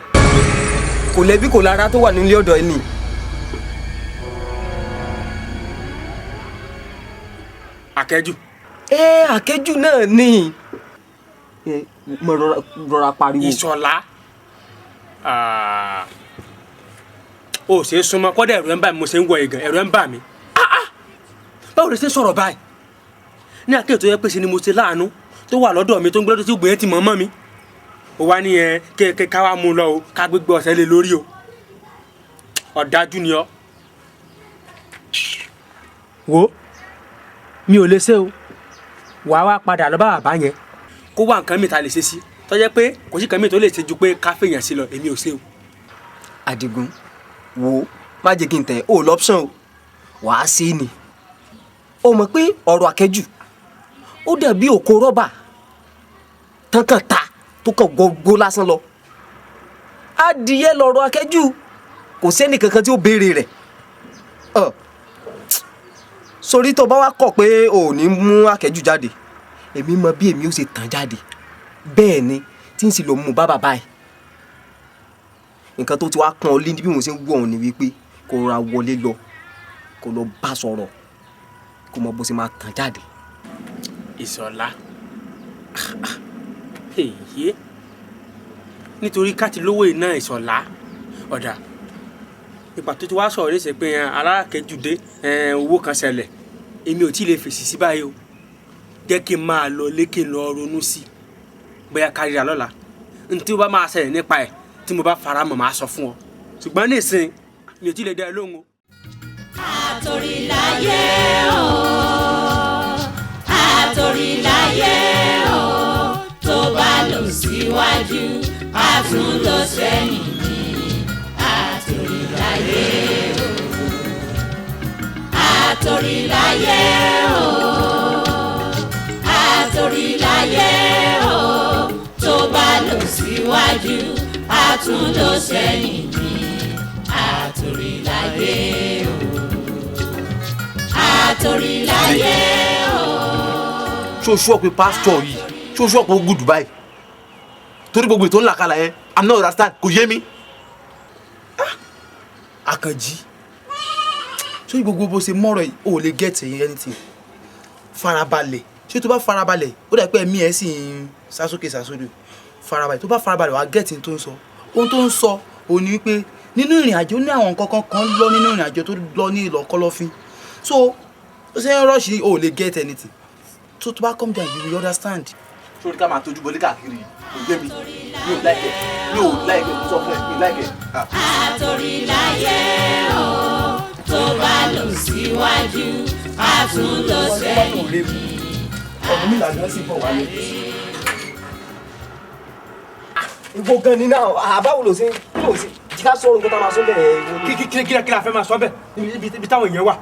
Speaker 7: kò lẹ́bí kò lára tó wà nínú ilé ọ̀dọ̀ ẹ̀ ni.
Speaker 3: Àkẹ́jù.
Speaker 7: Àkẹ́jù náà ni mo rọra pariwo.
Speaker 3: Ìṣọ̀lá o ṣe é súnmọ́ kọ́dà ẹ̀rù ẹ̀ ń bà mí mo ṣe ń wọ ìgàn ẹ̀rù ẹ̀ ń bà mí. Báwo lè ṣe sọ̀rọ̀ báyìí ní àkẹ́yọ̀ tó yẹ pé ṣe ni mo ṣe láàánú tó wà lọ́dọ̀ mi tó ń gbé lọ́dọ̀ tí gbìyànjú ti mọ̀ mọ́ mi ó wá ní kẹ́kẹ́ ká wá mú un lọ o ká gbégbé ọ̀sẹ̀ lé lórí o ọ̀dájú ni ọ́.
Speaker 6: wo mi ò lè ṣe o wàá wá padà lọ bá bàbá yẹn
Speaker 3: kó wá nǹkan mi ta lè ṣe sí tó jẹ́ pé kò sí nǹkan mi tó lè ṣe ju pé ká fèèyàn sí lọ èmi ò ṣe o.
Speaker 7: Adigun wo má jẹ́ kí n tẹ̀ ọ́ lọ́pṣọ̀n o wàá ṣe é ni o mọ̀ pé ọ̀rọ̀ Àkẹ́jù ó dàbí òkò rọ́bà tán kàn ta tó kàn gbogbo lásán lọ adìyẹ lọ̀rọ̀ Àkẹ́jù kò sẹ́ni kankan tí ó béèrè rẹ̀ sórí tó bá wá kọ̀ pé ò ní mú Àkẹ́jù jáde èmi mọ bí èmi ó ṣe tàn jáde bẹ́ẹ̀ ni tí n sì lọ mú bá bàbá ẹ̀ nǹkan tó ti wá pọ́n ọ lé bí mo ṣe ń wọ̀ ọ́ ni wípé kó ra wọlé lọ kó lọ bá sọ̀rọ̀ kó mọ bó ṣe máa tàn jáde.
Speaker 3: Ìṣọ̀lá èyí nítorí káàtì lówó iná Ìṣọ̀lá ọ̀dà ìgbà tó ti wá sọ̀rọ̀ léṣe pé Alákẹ́jù dé owó kan ṣẹlẹ̀ èmi ò tí ì lè fèsì sí báyìí o jẹ́ kí n máa lọ lékè lọ ronú sí i bóyá kárìíra lọ́la n tí ó bá máa ṣẹlẹ̀ nípa ẹ̀ tí mo bá fara mọ̀ máa sọ fún ọ ṣùgbọ́n nísìnyí mi ò tí ì lè dá ẹ lóhùn o.
Speaker 1: Atorilaye o, Atorilaye o, tó bá lọ síwájú a tún lọ sẹ́yìn ní Atorilaye o, Atorilaye o, Atorilaye o, tó síwájú a tún lọ sẹ́yìn ní Atorilaye o. Atorilaye o.
Speaker 5: ṣoṣù ọ̀pẹ pásítọ̀ yìí ṣoṣù ọ̀pẹ ogun Dubai torí gbogbo ètò ńlá kalẹ̀ yẹn I'm not understand kò yé mi.
Speaker 4: Àkànjí ṣé gbogbo bó ṣe mọ́rọ̀ yìí ò lè get anything farabalẹ̀ ṣé tó bá farabalẹ̀ ó dà pé ẹ̀mí ẹ̀ sì ń sásókè sásódò farabalẹ̀ tó bá farabalẹ̀ wàá get tó ń sọ ohun tó ń sọ ò ní wípé nínú ìrìn àjò ní àwọn nǹkan kan lọ nínú ìrìn àjò tó lọ ní ìlọ kọ̀lọ̀fín so ó ṣe ń rush ò lè get anything so tó bá come down you will understand.
Speaker 5: sórí ká máa tójú bọlé káàkiri kò yé mi mi ò láìkẹ́ mo sọ fún ẹ mi láìkẹ́.
Speaker 1: Atorilaye o tó bá lọ síwájú a tún lọ sẹ́yìn.
Speaker 7: ọ̀run mi làjọ sì bọ̀ wálé. ìwọ gan ni náà àbáwo ló ṣe ká sọ̀rọ̀ nǹkan tá a máa sọ bẹ́ẹ̀.
Speaker 3: kí la fẹ́ máa sọ bẹ́ẹ̀ ibi táwọn èèyàn wà.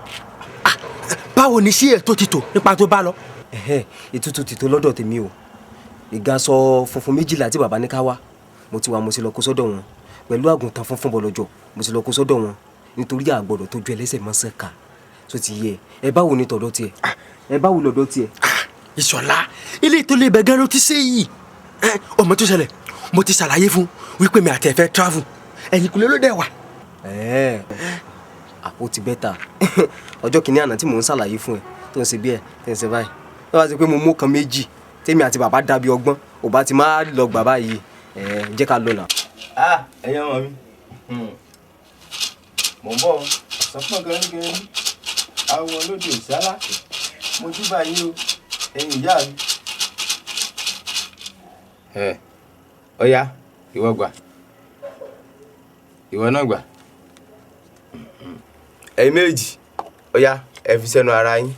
Speaker 7: báwo ni sí ètò títò nípa tó bá lọ. ètùtù títò lọ́dọ̀ tèmi o ìgasọ funfun 2 tí bàbá ní ká wá mo ti wá mo sì lọ kó sọ́dọ̀ wọn pẹ̀lú àgùntàn funfun bọ̀lọ̀jọ̀ mo sì lọ kó sọ́dọ̀ wọn nítorí àgbọ̀dọ̀ tó ju ẹlẹ́sẹ̀ mọ́sẹ̀ ká tó ti yẹ ẹ báwo ni tọ̀dọ̀ tiẹ̀ ẹ báwo lọ́dọ̀ tiẹ̀.
Speaker 8: Ìṣọ̀lá ilé tó lè bẹ̀gẹ́ ló ti ṣe yìí ọmọ tó ṣẹlẹ̀ mo ti ṣàlàyé fún wípé mi àti ẹ fẹ́ travel ẹ̀yìn kùlé ló dẹ̀ wà.
Speaker 7: ó ti bẹ́tà ọjọ́ kìíní àná tí mò ń ṣàlàyé fún ẹ tó ń ṣe bí ẹ tó ń ṣe báyìí tó bá ti pé mo mú kan méjì tèmi àti bàbá dàbí ọgbọ́n ò bá ti máa lọ gbà báyìí jẹ́ ká lọ nà.
Speaker 4: ẹ̀yin ọmọ mi mò ń bọ̀ sọ́kàn gẹ́gẹ́ àwọn olóde ìsálá mo júbà yín o ẹ̀yin ìyá mi.
Speaker 3: ọ̀ya ìwọ gbà ìwọ náà gbà.
Speaker 7: ẹ̀yin méjì ọ̀ya ẹ fi sẹ́nu ara yín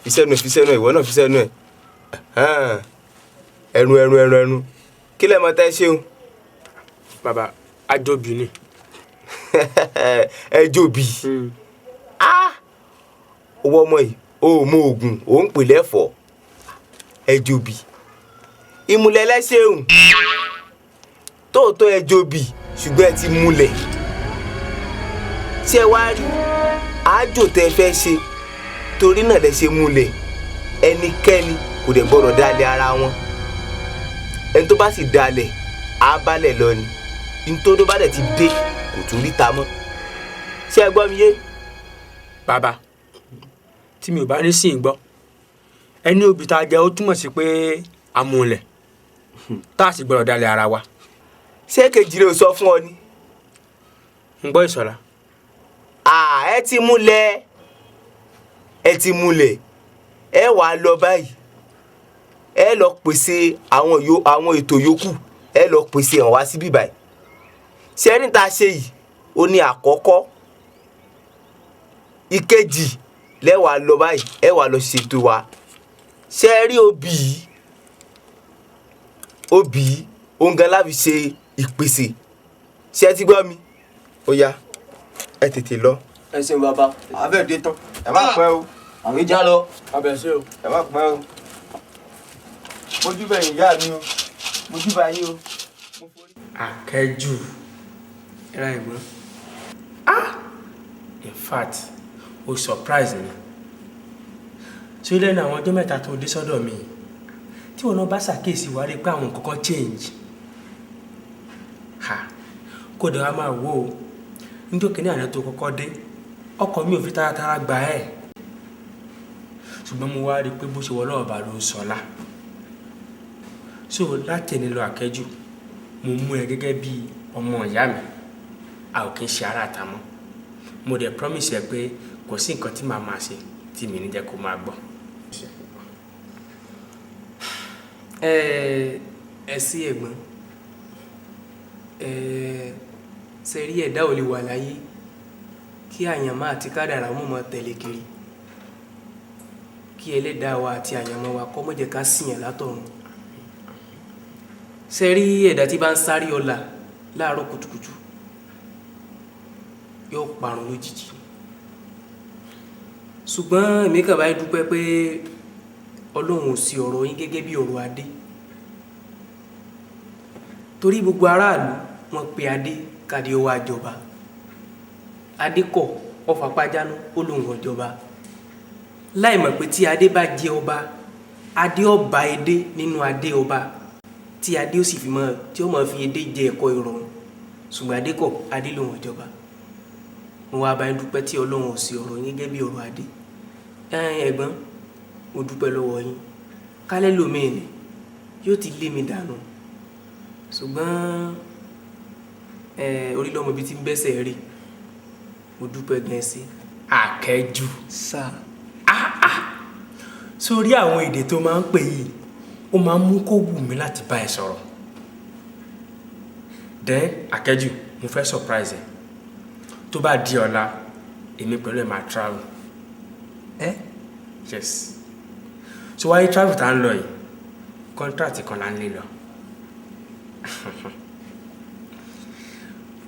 Speaker 7: fi sẹ́nu ìwọ náà fi sẹ́nu ẹ̀ ẹnu kí lẹ mọ tẹ́ ṣeun.
Speaker 3: bàbá àjọbí ni.
Speaker 7: ẹ jòbí owó ọmọ yìí ó mọ oògùn ó ń pè lẹ́fọ̀ọ́ ẹ jòbí ìmùlẹ̀ lẹ́ṣẹ̀hùn tóòtọ́ ẹ jòbí ṣùgbọ́n ẹ ti múlẹ̀ tí ẹ wá rí àjò tẹ́ fẹ́ ṣe torí náà lẹ ṣe múlẹ̀ ẹnikẹ́ni kò dẹ̀ gbọ́dọ̀ dalẹ̀ ara wọn ẹni tó bá sì dalẹ̀ á balẹ̀ lọ ni nítorí bá dẹ̀ ti dé kò tún rí ta mọ́ ṣé ẹ gbọ́ mi yé.
Speaker 3: bàbá tí mi ò bá ní sìn gbọ́ ẹni òbí tá a jẹ ó túmọ̀ sí pé amúlẹ̀ tá a sì gbọ́dọ̀ dalẹ̀ ara wa.
Speaker 7: ṣé kejì rẹ ò sọ fún ọ ni.
Speaker 3: ń gbọ́ Ìṣọ̀lá.
Speaker 7: ẹ ti múlẹ̀ ẹ wà á lọ báyìí ẹ lọ pèsè àwọn ètò yòókù ẹ lọ pèsè hàn wá síbí báyìí ṣé ẹni tá a ṣe yìí ó ní àkọ́kọ́ ìkejì lẹ́wàá lọ báyìí ẹ wà lọ ṣètò wa ṣé ẹ rí òbí òǹgàn láfi ṣe ìpèsè ṣé ẹ ti gbọ́ mi ó yá ẹ tètè lọ.
Speaker 8: ẹ ṣeun bàbá
Speaker 4: abẹ́ẹ̀dé tán ẹ má pẹ́ o
Speaker 8: àwọn ìjà lọ.
Speaker 3: abẹ́sẹ̀ o.
Speaker 4: ẹ má pẹ́ o mojúbà ìyá mi o mojúbà yín o.
Speaker 3: Akẹ́jù ẹ̀rọ ẹ̀gbọ́n in fact o surprise mi tí ó lẹ́nu àwọn ọjọ́ mẹ́ta tó dé sọ́dọ̀ mi tí wọn náà bá ṣàkíyèsí wá rí pé àwọn nǹkan kan change kó dẹ̀ wá máa wò ó nítorí kíní àná tó kọ́kọ́ dé ọkàn mi ò fi taratara gbà ẹ́ ṣùgbọ́n mo wá rí pé bó ṣe wọ lọ́wọ́ bá ló sọ́lá so láti ẹni lọ Akẹ́jù mo mú ẹ gẹ́gẹ́ bí ọmọ ìyá mi a ò kí ń ṣe ara àtàmọ́ mo dẹ̀ promise ẹ pé kò sí nǹkan tí màá máa ṣe tí mi ní jẹ́ kó máa gbọ́. ẹ sí ẹ̀gbọ́n ṣe rí ẹ̀dá ò lè wà láyé kí àyànmọ́ àti kádàrá wọn máa tẹ̀lé kiri kí ẹlẹ́dàá wa àti àyànmọ́ wa kọ́ mọ́ jẹ́ ká sìyàn látọ̀run ṣe rí ẹ̀dá tí bá ń sáré ọ̀la láàárọ̀ kùtùkùtù yóò parun lójijì ṣùgbọ́n èmi kàn bá dúpẹ́ pé Ọlọ́run ò sí ọ̀rọ̀ yín gẹ́gẹ́ bí ọ̀rọ̀ adé
Speaker 6: torí gbogbo aráàlú wọ́n pe adé kádé ó wá jọba adé kọ̀ ó fapá jánu ó lóun ó jọba láì mọ̀ pé tí adé bá jẹ ọba adé ó bá edé nínú adé ọba tí adé ó sì fi mọ́ tí ó mọ̀ fi edé jẹ ẹ̀kọ́ ìrọ̀rùn ṣùgbọ́n adé kọ̀ adé lóun ó jọba mo wá bá ń dúpẹ́ tí ọlọ́run ò sí ọ̀rọ̀ yín gẹ́gẹ́ bí ọ̀rọ̀ adé ẹ̀gbọ́n mo dúpẹ́ lọ́wọ́ yín kálẹ́ lómi ni yóò ti lé mi dànù ṣùgbọ́n orí lọ́mọ bíi ti ń bẹ́sẹ̀ rí mo dúpẹ́ gan sí.
Speaker 3: Àkẹ́jù
Speaker 7: sá
Speaker 3: sórí àwọn èdè tó máa ń pè yìí ó máa ń mú kó wù mí láti bá ẹ sọ̀rọ̀ then Àkẹ́jù mo fẹ́ surprise ẹ tó bá di ọ̀la èmi pẹ̀lú ẹ̀ máa travel yes so wáyé travel tá ń lọ yìí contract kan là ń lè lọ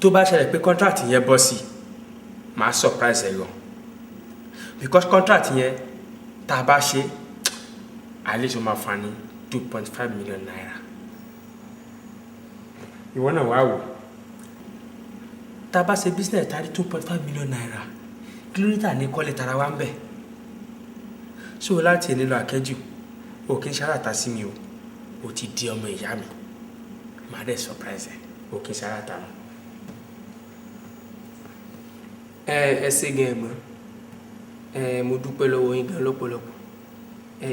Speaker 3: tó bá ṣẹlẹ̀ pé contract yẹn bọ́ sí máa surprise ẹ yọ because contract yẹn tá a bá ṣe àlejò máa fa ní 2.5 million naira ìwọ náà wá wò tá a bá ṣe business tá a rí 2.5 million naira kílódítà ní kọ́lé tara wa ń bẹ̀ so láti èlé lọ Àkẹ́jù o kì í ṣàràtà sí mi o ti di ọmọ ìyá mi màá dẹ̀ surprise ẹ o kì í ṣàràtà mọ́.
Speaker 6: ẹ ṣé gan ẹ̀gbọ́n mo dúpẹ́ lọ́wọ́ yín gan lọ́pọ̀lọpọ̀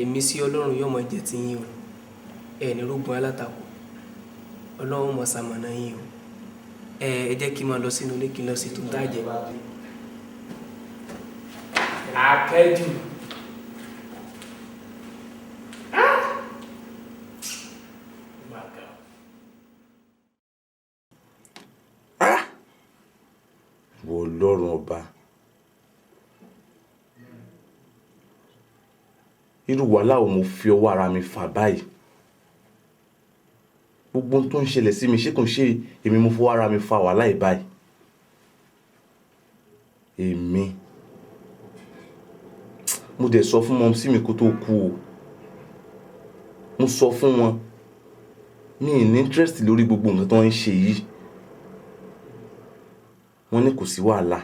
Speaker 6: ìmísí ọlọ́run yóò máa jẹ́ ti yín o ní rógun alátakò ọlọ́run mọ̀ ṣamọ̀nà yín o ẹ jẹ́ kí n máa lọ sínú ilé kí n lọ sí tó dájẹ́.
Speaker 3: Àkẹ́jù
Speaker 5: wo lọ́rùn ọba irú wàhálà wo mo fi ọwọ́ ara mi fà báyìí gbogbo ohun tó ń ṣẹlẹ̀ sí mi ṣé kò ń ṣe èmi mo fọwọ́ ara mi fà wàhálà yìí báyìí èmi mo dẹ̀ sọ fún mọ́mísí mi kó tó kú o mo sọ fún wọn mi ì ní interest lórí gbogbo nǹkan tó ń ṣe yìí wọ́n ní kò sí wàhálà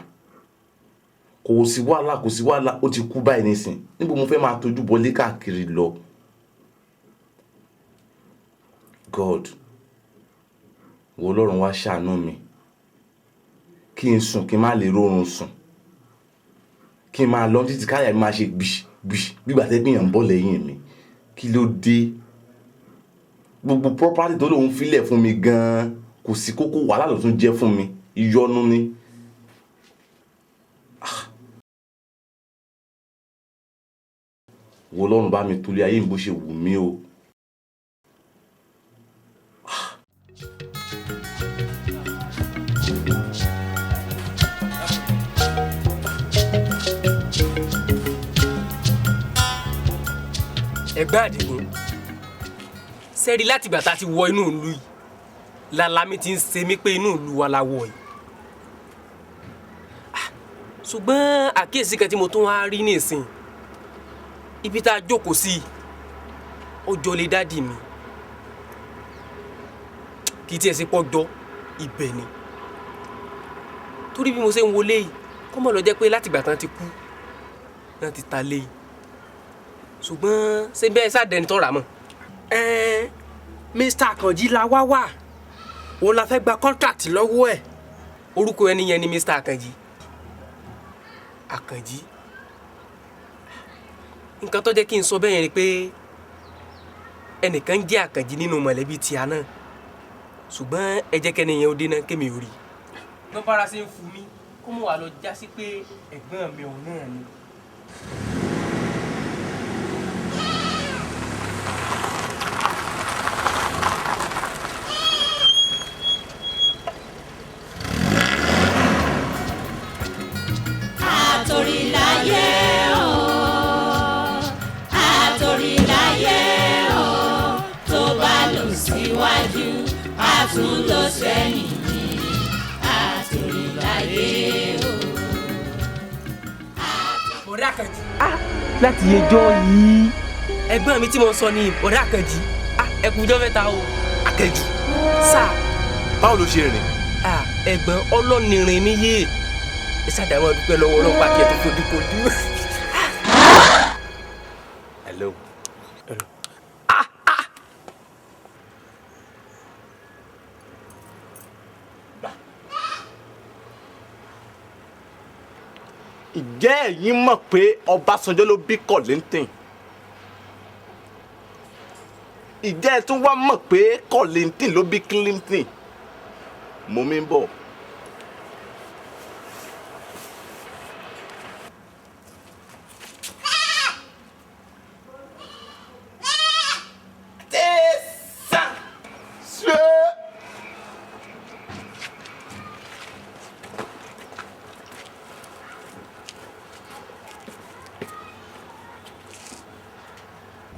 Speaker 5: ó ti kú báyìí nísìn níbo mo fẹ́ máa tójú bọlé káàkiri lọ God wo Ọlọ́run wá ṣàánú mi kí n sùn kí n má lè rórun sùn kí n máa lọ títí káyà mi máa ṣe gbìṣ gbígbà tẹ́gbìyàn ń bọ̀ lẹ́yìn mi kí ló dé gbogbo property tó lòun filẹ̀ fún mi gan-an kò sí kókó wàhálà ló tún jẹ́ fún mi ìyọnu ni. wo Ọlọ́run bá mi tolé ayé mi bó ṣe wù mí o.
Speaker 6: ẹgbẹ́ Àdìgún sẹ́rí láti ìgbà tá a ti wọ inú ìlú yìí làlámì ti ń ṣe mí pé inú ìlú wa la wọ̀ yìí ṣùgbọ́n àkíyèsí kan tí mo tún wá rí nísìn ibi tá a jókòó sí ọjọ́ lè dádì mi kì í tiẹ̀ ṣe pọ́jọ́ ibẹ̀ ni torí bí mo ṣe ń wọlé yìí kọ́ mọ̀ lọ jẹ́ pé láti ìgbà tán ti kú náà ti ta lé yìí ṣùgbọ́n ṣé bẹ́ẹ̀ sádẹni tó rà mọ́.
Speaker 3: Mr. Àkànjí la wá òun la fẹ́ gba contract lọ́wọ́ ẹ̀.
Speaker 6: orúkọ ẹni yẹn ni Mr. Àkànjí. Àkànjí nǹkan tó jẹ́ kí n sọ bẹ́ẹ̀ yẹn ni pé ẹnìkan jẹ́ Àkànjí nínú mọ̀lẹ́bí tìá náà ṣùgbọ́n ẹ jẹ́ kẹ́ni yẹn ó dé náà kémi ò rí. wọ́n bára ṣe ń fún mi kó mọ̀ wá lọ já sí pé ẹ̀gbọ́n mi òun náà ni.
Speaker 1: Atorilaye o tó bá lọ síwájú a tún lọ sẹ́yìn ní Atorilaye o.
Speaker 6: Bọ̀dá Àkànjí.
Speaker 7: láti ẹjọ́ yìí.
Speaker 6: ẹ̀gbọ́n mi tí mo sọ ni Bọ̀dá Àkànjí ẹ kú ọjọ́ mẹ́ta o.
Speaker 7: Àkànjí
Speaker 6: sáà
Speaker 5: báwo ló ṣe rìn.
Speaker 6: ẹ̀gbọ́n ọlọ́nirin mi yé ẹ ṣàdámọ́ dúpẹ́ lọ́wọ́ ọlọ́pàá kí ẹ tó fojú kojú.
Speaker 5: hello.
Speaker 9: Ìjẹ́ ẹ̀yin mọ̀ pé Ọbásanjọ́ ló bí Kollington? Ìjẹ́ ẹ tún wá mọ̀ pé Kollington ló bí Clinton? Mo mi ń bọ̀.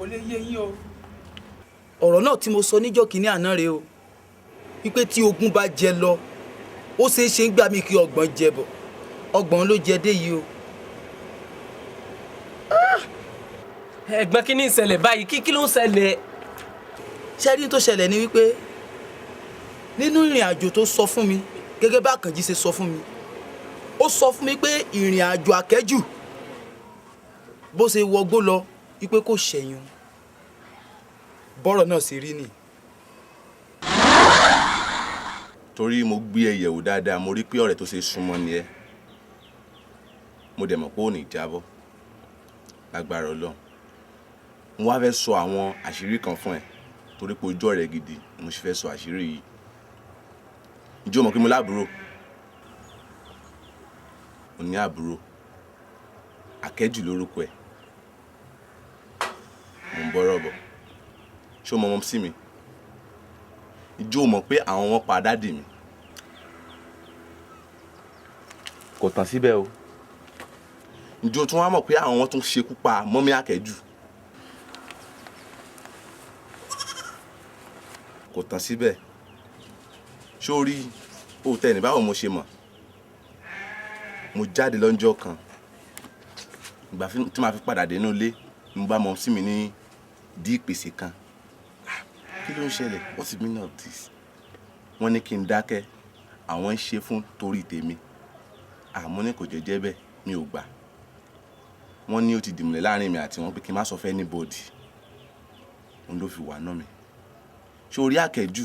Speaker 3: kò lè yé yín o.
Speaker 4: ọ̀rọ̀ náà tí mo sọ níjọ́ kìíní àná rèé o wípé tí ogún bá jẹ lọ ó ṣeé ṣe ń gbà mí kí ọgbọ̀n jẹ bọ̀ ọgbọ̀n ló jẹ dé yìí o.
Speaker 6: ẹ̀gbọ́n kí ni ń ṣẹlẹ̀ báyìí kí ló ń ṣẹlẹ̀.
Speaker 4: ṣẹ́rí tó ṣẹlẹ̀ ni wípé nínú ìrìn àjò tó sọ fún mi gẹ́gẹ́ bá Àkànjí ṣe sọ fún mi ó sọ fún mi pé ìrìn àjò akẹ́jù bó ṣe wọgbó lọ wípé kò ṣẹ̀yìn bọ́rọ̀ náà ṣe rí ni.
Speaker 5: torí mo gbé ẹ yẹ̀wò dáadáa mo rí pé ọ̀rẹ́ tó ṣe súnmọ́ ni ẹ mo dẹ̀ mọ̀ pé ò ní jábọ́ lágbára Ọlọ́run mo wá fẹ́ sọ àwọn àṣírí kan fún ẹ torí pé ojú ọ̀rẹ́ gidi mo sì fẹ́ sọ àṣírí yìí. Ǹjẹ́ o mọ̀ pé mo láàbúrò? Mo ní àbúrò Akẹ́jù lórúkọ ẹ̀ mo ń bọ́rọ̀ bọ̀. Ṣé o mọ ọmọ sí mi? Ǹjẹ́ o mọ̀ pé àwọn wọn pa dádì mi? Kò tán síbẹ̀ o. Ǹjẹ́ o tún wá mọ̀ pé àwọn wọn tún ṣekú pa mọ́mí Akẹ́jù? Kò tán síbẹ̀. Ṣé o rí òótẹ́ ní báwo mo ṣe mọ̀? Mo jáde lọ́jọ́ kan ìgbà tí màá fi padà dé inú ilé mo bá mọ̀ sí mi ní dí ìpèsè kan. Kí ló ń ṣẹlẹ̀? What's the meaning of this? Wọ́n ní kí n dákẹ́ àwọn ń ṣe fún torí tèmi. Àmọ́ ní kò jẹ́jẹ́ bẹ́ẹ̀ mi ò gbà. Wọ́n ní ó ti dìmùlẹ̀ láàrin mi àti wọn pé kí n má sọ fẹ́ anybody. Òun ló fi wà náà mi. Ṣé o rí Akẹ́jù?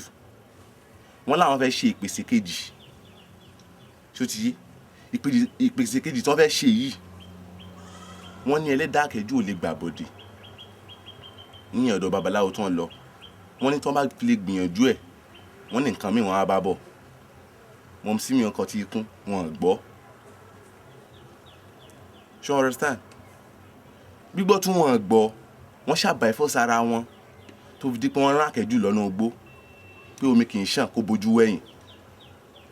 Speaker 5: Wọ́n láwọn fẹ́ ṣe ìpèsè kejì. Ṣé o ti yé? Ìpèsè kejì tí wọ́n fẹ́ ṣe yìí wọ́n ní ẹlẹ́dàá Akẹ́jù ò lè gbà bọ̀dẹ̀ ní ọ̀dọ̀ babaláwo tí wọ́n lọ. Wọ́n ní tí wọ́n bá fi lè gbìyànjú ẹ̀ wọ́n ní nǹkan míì wọ́n á bá bọ̀. Wọ́n sí mi ọkọ̀ tí ikún wọn gbọ́. Ṣé o understand? Gbígbọ́ tí wọ́n gbọ́ wọ́n ṣàbà ẹ̀fọ́ sára wọn tó fi di pé wọ́n rán Akẹ́jù lọ́nà ogbó pé omi kì í ṣàn kó bojú wẹ̀yìn.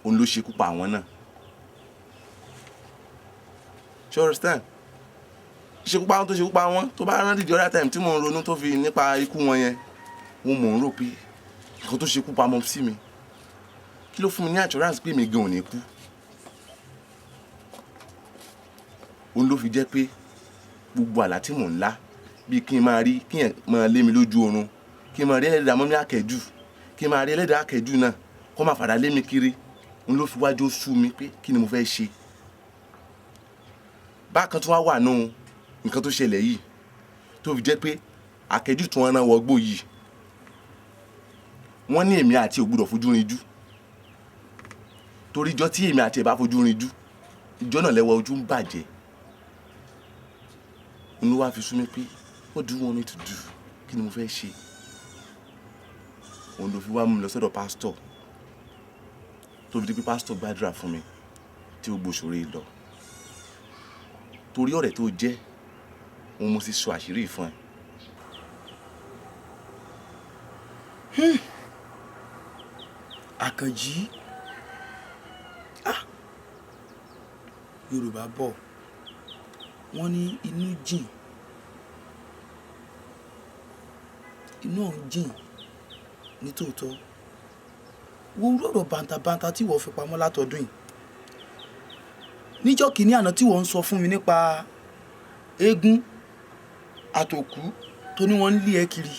Speaker 5: Òun ló ṣekú pa àwọn náà. Ṣé o understand? Ṣekú pa wọn tó ṣekú pa wọn tó bá rántí the other time tí mò ń ronú tó fi nípa ikú wọn yẹn wọn mò ń rò pé nǹkan tó ṣekú pa mọ́ sí mi kí ló fún mi ní assurance pé mi gan ò ní kú. Òun ló fi jẹ́ pé gbogbo àlá tí mò ń lá bíi kí n máa rí kí n máa lé mi lójú oorun kí n máa rí ẹlẹ́dàá mọ́mí Akẹ́jù kí n máa rí ẹlẹ́dàá Akẹ́jù náà kó máa fàdá lé mi kiri. Òun ló fi wájú sú mi pé kí ni mo fẹ́ ṣe. Bákan tó wá wà nù nǹkan tó ṣẹlẹ̀ yìí tó fi jẹ́ pé Akẹ́jù tó wọn rán wọgbó yìí wọ́n ní èmi àti ò gbọ́dọ̀ fojú rinjú torí ìjọ tí èmi àti ẹ̀ bá fojú rinjú ìjọ náà lẹ́wọ̀ ojú ń bàjẹ́. Òun ló wá fi sú mi pé what do you want me to do? Kí ni mo fẹ́ ṣe? Òun ló fi wá mú mi lọ sọ́dọ̀ pásítọ̀ tó fi di pé pásítọ̀ gbàdúrà fún mi tí ó gbòòṣòro lọ torí ọ̀rẹ́ tó jẹ́ òun mo sì sọ àṣírí fún ẹ.
Speaker 4: Àkànjí Yorùbá bọ̀ wọ́n ní inú jìn inú ọ̀hún jìn nítòótọ́ wo rọ̀rọ̀ bàǹtàbàǹtà tí wọ́n fi pamọ́ látọdún yìí níjọ́ kìíní àná tí wọ́n ń sọ fún mi nípa eégún àtòkú tó ní wọ́n ń lé ẹ kiri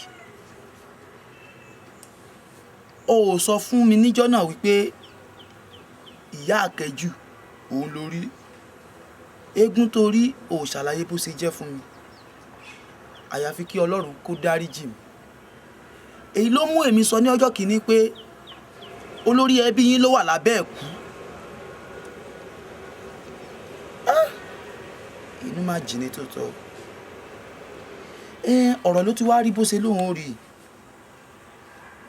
Speaker 4: o ò sọ fún mi níjọ́ náà wípé ìyá àkẹ́jù òun lórí eégún torí ò ṣàlàyé bó ṣe jẹ́ fún mi àyàfi kí Ọlọ́run kó dáríjì mi. èyí ló mú èmi sọ ní ọjọ́ kìíní pé olórí ẹbí yín ló wà lábẹ́ ẹ̀kú. inú máa jìnnà tó tọ́ ọ̀rọ̀ ló ti wá rí bó ṣe lóun ó rí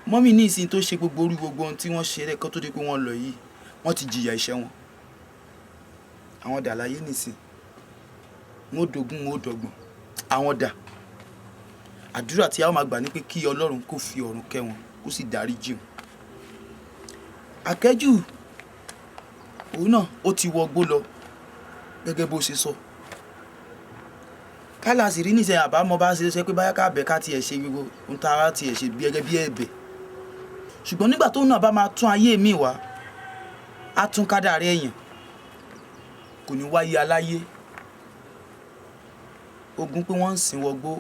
Speaker 4: mọ́mí ní ìsìn tó ṣe gbogbo orí gbogbo ohun tí wọ́n ṣe lẹ́kọ́ tó dé pé wọ́n lọ yìí wọ́n ti jìyà iṣẹ́ wọn àwọn dà láyé nìsín wọn ó dogun wọn ó dọ́gbọ̀n àwọn dà àdúrà tí a ó máa gbà ní pé kí Ọlọ́run kó fi ọ̀run kẹ́ wọn kó sì dáríjì wọn. Àkẹ́jù òun náà ó ti wọgbó lọ gẹ́gẹ́ bó ṣe sọ kálá sì rí níṣẹ́ àbámọ́ bá ṣe pé báyá ká bẹ̀ ká tiẹ̀ ṣe gbogbo ohun tá a tiẹ̀ ṣe gẹ́gẹ́ bí ẹ̀bẹ̀ ṣùgbọ́n nígbà tóun náà bá máa tún ayé mi wá á tún kádàrá èèyàn kò ní wáyé aláyé ogun pé wọ́n ń sìn wọgbó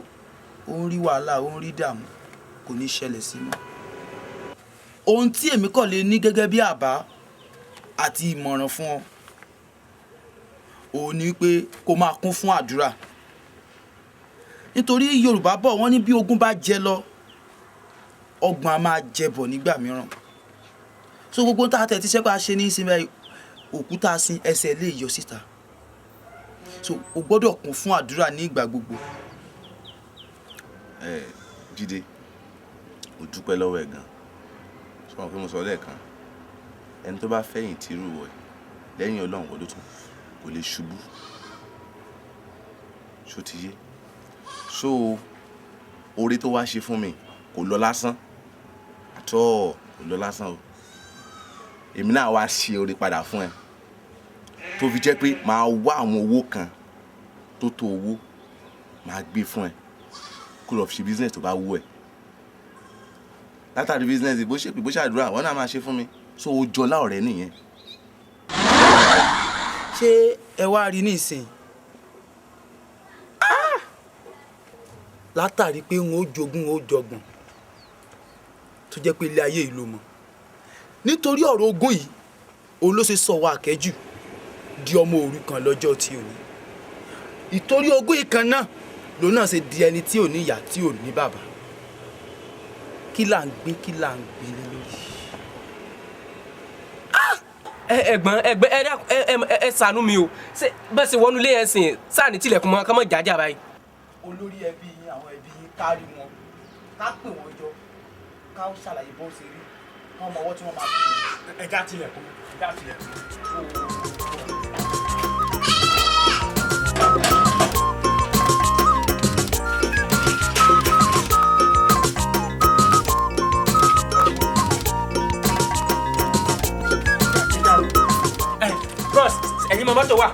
Speaker 4: ó ń rí wàhálà ó ń rí dààmú kò ní ṣẹlẹ̀ sí mọ́. ohun tí èmi kàn lè ní gẹ́gẹ́ bí àbá àti ìmọ̀ràn fún ọ òun ni pé kó máa kún fún àdúrà nítorí Yorùbá bọ̀ wọ́n ní bí ogun bá jẹ lọ ọgbọ̀n a máa jẹ bọ̀ nígbà mìíràn so gbogbo tá a tẹ̀ tí sẹ́pà ṣe ní ìsinmi òkúta sin ẹsẹ̀ lè yọ síta so o gbọ́dọ̀ kún fún àdúrà ní ìgbà gbogbo.
Speaker 5: Jídé o dúpẹ́ lọ́wọ́ ẹ̀ gan sọ wọn pé mo sọ lẹ́ẹ̀kan ẹni tó bá fẹ̀yìn tì rú wọ̀ lẹ́yìn Ọlọ́run kò ló tún kò lè ṣubú ṣó ti yé so oore tó wá ṣe fún mi kò lọ lásán àtọ́ kò lọ lásán o èmi náà wá ṣe oore padà fún ẹ tó fi jẹ́ pé máa wá àwọn owó kan tó tó owó máa gbé fún ẹ kó lọ fi ṣe business tó bá wú ẹ látàrí business bó ṣe pé bó ṣàdúrà wọn náà máa ṣe fún mi so ó jọlá ọ̀rẹ́ nìyẹn.
Speaker 4: ṣé ẹ wá rí nísìn látàrí pé wọn ó jogún wọn ó jọgbọ̀n tó jẹ́ pé ilé ayé yìí ló mọ̀ nítorí ọ̀rọ̀ ogún yìí òun ló ṣe sọ wá Àkẹ́jù di ọmọ òrukàn lọ́jọ́ tí ò ní ìtorí ogún yìí kan náà lòun náà ṣe di ẹni tí ò ní ìyá tí ò ní bàbá kí là ń gbé lé lórí.
Speaker 6: ẹ̀gbọ́n ẹ ṣàánú mi o ṣé bẹ́ẹ̀ ṣe wọnú ilé ẹ̀ sìn sáà ní tilẹ̀kùn mọ́ ká mọ́ jájà báyìí.
Speaker 4: olórí ẹbí yín àwọn ẹbí yín kárí wọn ká pè wọn jọ ká ṣàlàyé bó ṣe rí wọn mọ ọwọ́ tí wọ́n máa fi ẹja tilẹ̀kùn ẹja tilẹ̀kùn.
Speaker 6: Bros, ẹ̀yin mọ mọ́tò wà.